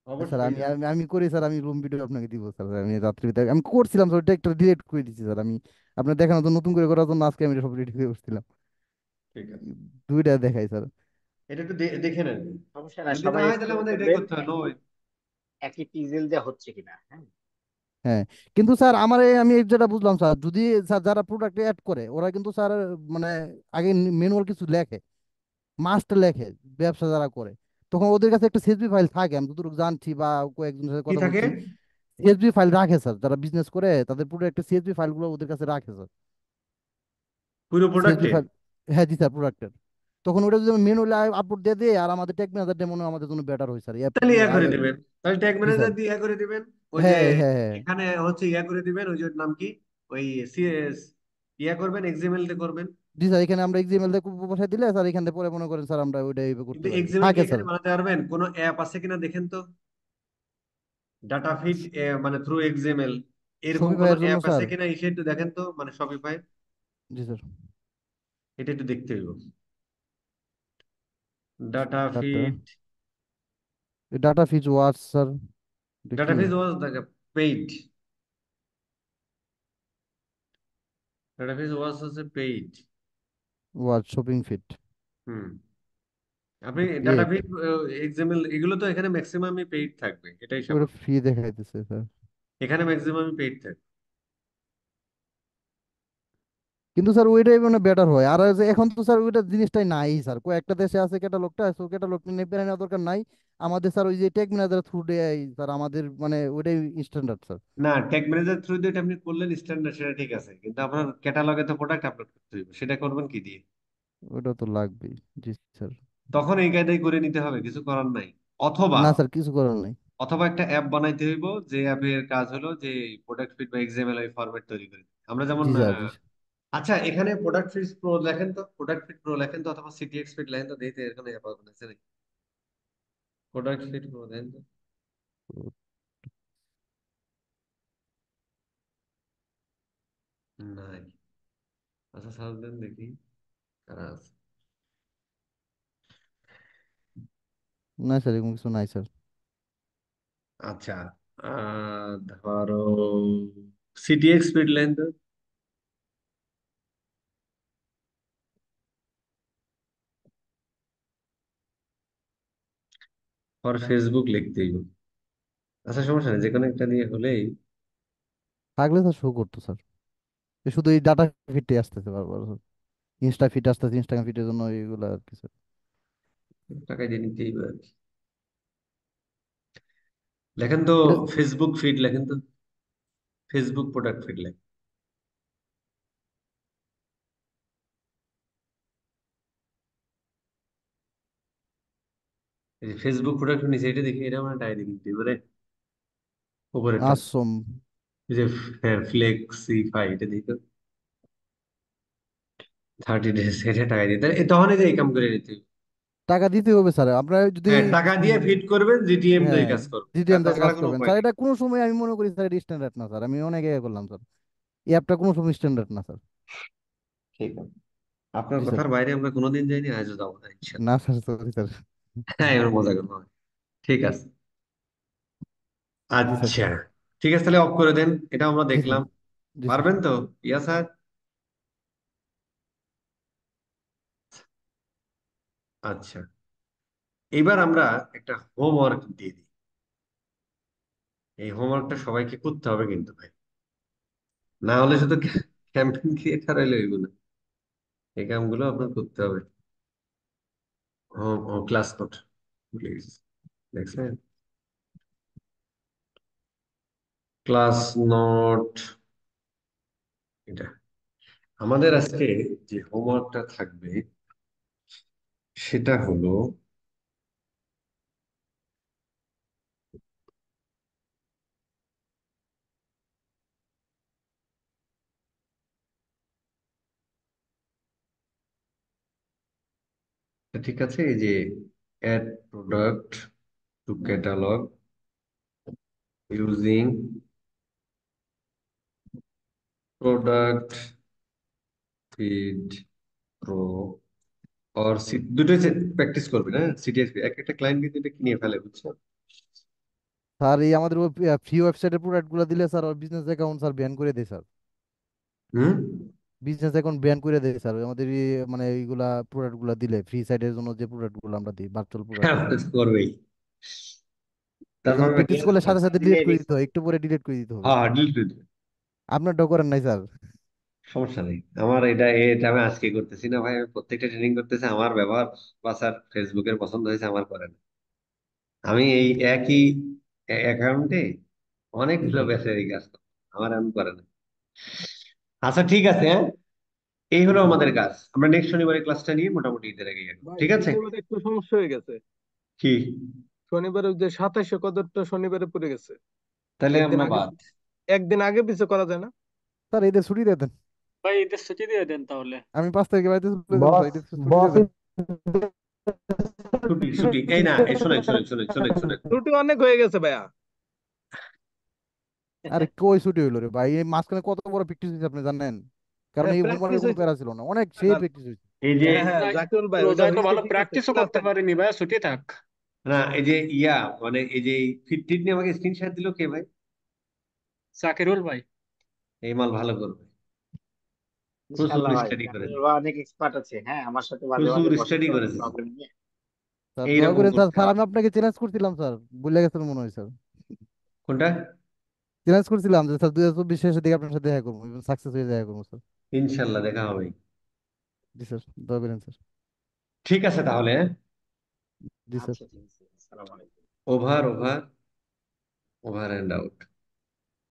স্যার অবশ্যই আমি যাবে। আমি আমি করি স্যার, আমি রুম ভিডিও আপনাকে দিব স্যার, আমি রাত্রি আমি করছিলাম স্যার, ওটা একটা ডিলিট করে দিচ্ছি স্যার আমি, আপনার দেখানোর জন্য, নতুন করে করার জন্য আজকে আমি এটা সব রেডি করে বসছিলাম। ঠিক আছে, দুইটা দেখাই স্যার। এটা একটু দেখে নেন। সমস্যা নাই, যদি না সবাই হয় তাহলে স্ক্রিন আমাদের এটাই করবেন করতে হয়, নো একই ওয়ে। একই পিক্সেল দিয়ে হচ্ছে কিনা। হ্যাঁ, হ্যাঁ, কিন্তু স্যার আমার আমি যেটা বুঝলাম স্যার, যদি স্যার যারা প্রোডাক্ট অ্যাড করে ওরা কিন্তু স্যার মানে আগে ম্যানুয়াল কিছু লেখে, মাস্ট লেখে, ব্যবসা যারা করে, তখন ওদের কাছে একটা সিএসভি ফাইল থাকে, আমি যতটুকু জানছি বা কয়েকজনের সাথে কি কথা থাকে? বলছি, সিএসভি ফাইল রাখে স্যার, যারা বিজনেস করে তাদের পুরো একটা সিএসভি ফাইলগুলো ওদের কাছে রাখে স্যার। পুরো সিএসভি প্রোডাক্টে? ফাইল, হ্যাঁ জি স্যার, প্রোডাক্টের। তখন ওটা যদি ম্যানুয়ালি আপলোড দিয়ে দিই, আর আমাদের টেক ম্যানেজারটা মনে হয় আমাদের জন্য বেটার হয় স্যার। তাহলে ইয়া করে দিবেন, তাহলে ট্যাগ জি স্যার, ম্যানেজার দিয়ে ইয়া করে দিবেন। ওই যে হ্যাঁ হ্যাঁ হ্যাঁ। এখানে হচ্ছে ইয়া করে দিবেন, ওই যে ওর নাম কি, ওই সিএস, ইয়া করবেন এক্সএমএল তে করবেন। জি স্যার, এখানে আমরা এক্সএমএল দিয়ে বসাই দিলে স্যার, এখান থেকে পরে মনে করেন স্যার আমরা ওইটা এইভাবে করতে কিন্তু পারি, এক্সএমএল কি থাকে স্যার। এখানে বানাতে পারবেন? কোনো অ্যাপ আছে কিনা দেখেন তো, ডাটা ফিট মানে থ্রু এক্সএমএল, এরকম কোনো শপিফাইয়ের জন্য অ্যাপ আছে স্যার। কিনা এসে একটু দেখেন তো, মানে শপিফাই। জি স্যার। এটা একটু দেখতে হইব। Data data, feed, data feed watch sir, এটা ডাটা কি? Feed watch paid, data feed watch হচ্ছে পেইড। ওয়াচ শপিং ফিট, হুম, আপনি ডাটা পেড, ফিট, এক্সএমএল এগুলো তো এখানে ম্যাক্সিমামই পেইড থাকবে, এটাই ওটা স্বাভাবিক। ফ্রি দেখাইতেছে স্যার। এখানে ম্যাক্সিমামই পেইড থাকবে। কিন্তু স্যার ওইটাই মানে বেটার হয়, আর এখন তো স্যার ওইটা জিনিসটাই নাই স্যার, কয়েকটা দেশে আছে ক্যাটালগটা, তো ক্যাটালগটা নেবে নেওয়ার দরকার নাই। আমাদের স্যার ওই যে টেক ম্যানেজার থ্রু দেয় স্যার, আমাদের মানে ওইটাই স্ট্যান্ডার্ড স্যার। না, ট্যাগ ম্যানেজার থ্রু দিয়ে এটা আপনি করলেন স্ট্যান্ডার্ড, সেটা ঠিক আছে, কিন্তু আপনার ক্যাটালগে তো প্রোডাক্ট আপলোড করতে হবে, সেটা করবেন কি দিয়ে? ওটা তো লাগবেই। জি স্যার। তখন এই কায়দায় করে নিতে হবে, কিছু করার নাই। অথবা, না স্যার, কিছু করার নাই। অথবা একটা অ্যাপ বানাইতে হইব, যে অ্যাপের কাজ হলো যে প্রোডাক্ট ফিট বা এক্সএমএল ওই ফরম্যাট তৈরি করে দিতে। আমরা যেমন জি স্যার, জি স্যার। আচ্ছা, এখানে প্রোডাক্ট ফিট প্রো লেখেন তো, প্রোডাক্ট ফিট প্রো লেখেন তো, অথবা সিটিএক্স ফিট লেখেন তো, দেখতে এখানে অ্যাপ আছে নাকি? প্রোডাক্ট ফিট প্রো লেখেন তো, নাই। আচ্ছা সার্চ দেন দেখি কারা আছে। না স্যার, এরকম কিছু নাই স্যার। আচ্ছা, ধরো সিটিএক্স ফিট লেখেন তো, আর ফেসবুক লিখতেই হবে। আচ্ছা সমস্যা নেই, যে কোনো একটা দিয়ে হলেই। থাকলে স্যার শো করতো স্যার, শুধু এই ডাটা ফিটে আসতেছে বারবার স্যার। ইনস্টা ফিট আসতেছে, ইনস্টাগ্রাম ফিটের জন্য এইগুলা আর কি স্যার। টাকা দিয়ে নিতেই পারে। লেখেন তো এটা ফেসবুক ফিড, লেখেন তো ফেসবুক প্রোডাক্ট ফিড লেখেন। এই যে ফেসবুক প্রোডাক্ট নিচে এটা দেখি, এটা আমার টাকা দিয়ে নিতে এবারে উপরেরটা। আসম। এই যে হ্যাঁ ফ্লেক্সিফাই, এটা দেখি তো 30 ডেজ, এটা টাকা দিয়ে তাহলে তখনই যে এই কাম করে নিতে হবে। টাকা দিতে হবে স্যার, আপনার যদি হ্যাঁ টাকা দিয়ে ফিট করবেন, জিটিএম দিয়ে হ্যাঁ কাজ করবেন, জিটিএম দিয়ে কাজ তাছাড়া কোনো করবেন উপায় স্যার। নেই। এটা কোনো সময় আমি মনে করি স্যার এটা স্ট্যান্ডার্ড না স্যার, আমি অনেক আগে করলাম স্যার। এই অ্যাপটা কোনো সময় স্ট্যান্ডার্ড না স্যার। ঠিক আছে, আপনার জি স্যার। কথার বাইরে আমরা কোনোদিন যাইনি, আজও যাবো না ইনশাল্লাহ। না স্যার, সরি স্যার। হ্যাঁ এবার মজা করবো। ঠিক আছে, জি স্যার। আচ্ছা ঠিক আছে, তাহলে অফ করে দেন, এটা আমরা জি স্যার। দেখলাম। জি স্যার। পারবেন তো? ইয়া স্যার। আচ্ছা, এবার আমরা একটা হোমওয়ার্ক দিয়ে দিই। এই হোমওয়ার্কটা সবাইকে করতে হবে কিন্তু ভাই, না হলে শুধু ক্যাম্পেইন ক্রিয়েটার হইলে হইব না, এই কামগুলো আপনার করতে হবে। হোম ও ক্লাস নোট, প্লিজ, দেখছেন ক্লাস নোট, এটা আমাদের আজকে যে হোমওয়ার্কটা থাকবে সেটা হলো, ঠিক আছে, এই যে add product to catalog using product feed pro or দুটোই প্র্যাকটিস করবে না, সিটিএসপি এক একটা ক্লায়েন্ট কিন্তু এটা কিনে ফেলে, বুঝছো? স্যার এই আমাদের ফ্রি ওয়েবসাইটের প্রোডাক্ট গুলো দিলে স্যার ওর বিজনেস অ্যাকাউন্ট স্যার ব্যান করে দেয় স্যার। হুম। বিজনেস অ্যাকাউন্ট ব্যান করে দেয় স্যার আমাদের মানে এইগুলা প্রোডাক্ট গুলা দিলে, ফ্রি সাইটের জন্য যে প্রোডাক্ট গুলো আমরা দিই, ভার্চুয়াল প্রোডাক্ট হ্যাঁ, গুলো। তো করবেই, এই তারপর জন্য প্র্যাকটিস করলে সাথে সাথে দিলে ডিলিট করে রিস্ক দিতে হয়, আছে। একটু পরে ডিলিট করে দিতে হবে। হ্যাঁ হ্যাঁ ডিলিট করে দেবে, আপনারটাও করেন নাই স্যার? সমস্যা নেই। আমার এটা আমি আজকে করতেছি না ভাই, আমি প্রত্যেকটা ট্রেনিং করতেছি, আমার ব্যবহার বাসার ফেসবুকের পছন্দ হয়েছে, আমার করে না। আমি এই একই অ্যাকাউন্টে জি অনেকগুলো স্যার। বেচারি কাজ করি, আমার আমি করে না। আচ্ছা ঠিক আছে, হ্যাঁ এই জি হলো স্যার। আমাদের কাজ, আমরা নেক্সট শনিবারের ক্লাসটা নিয়ে মোটামুটি ঈদের আগে যাবো, ভাই ঠিক আছে? শনিবারে একটু সমস্যা হয়ে গেছে। কি? শনিবারে ওই যে 27 কদরটা শনিবারে পড়ে গেছে। তাহলে একদিন আমরা আগে বাদ। একদিন আগে পিছে করা যায় না? স্যার এদের ছুটি দিয়ে দেন। ভাই ঈদের ছুটি দিয়ে দেন তাহলে। আমি 5 তারিখে বাড়িতে চলে যাবো স্যার, বস এদের ছুটি দিয়ে বস দেন। ছুটি ছুটি এই না, এই শোনেন শোনেন শোনেন শোনেন শোনেন, ছুটি অনেক হয়ে গেছে ভাইয়া। আরে কই ছুটি হইলো রে ভাই, এই মাঝখানে কত বড় প্র্যাকটিস হয়েছে আপনি জানেন? কারণ হ্যাঁ এই হোমওয়ার্কের প্র্যাকটিস কোনো হয়েছে। প্যারা ছিল না, অনেক সেই না, প্র্যাকটিস হয়েছে। এই যে হ্যাঁ হ্যাঁ রোজায় জাকিরুল ভাই ওইটা রোজায় তো হয়েছে ভালো ঠিক আছে, প্র্যাকটিসও করতে ক্লাসে পারিনি ভাই, ছুটি থাক। না এই যে ইয়া মানে এই যে ফিট টিট নিয়ে আমাকে স্ক্রিনশট দিল কে ভাই? জাকিরুল ভাই। এই মাল ভালো করবে, প্রচুর ইনশাল্লাহ ভাই, স্টাডি করেছে, জাকির ভাই অনেক এক্সপার্ট আছে। হ্যাঁ, আমার সাথে মাঝে প্রচুর মাঝে বসে স্টাডি তো করেছে, প্রবলেম নিয়ে। স্যার দোয়া এইরকম করেন স্যার, করতে স্যার হবে। আমি আপনাকে চ্যালেঞ্জ করছিলাম স্যার, ভুলে গেছেন মনে হয় স্যার। কোনটা? চ্যালেঞ্জ করছিলাম যে স্যার 2024 শেষের দিকে আপনার সাথে দেখা করবো, সাকসেস হয়ে দেখা করবো স্যার। ইনশাল্লাহ দেখা হবে। জি স্যার, দোয়া করেন স্যার। ঠিক আছে তাহলে, জি স্যার। আচ্ছা ঠিক আছে, আসসালামু আলাইকুম। Over over over and out.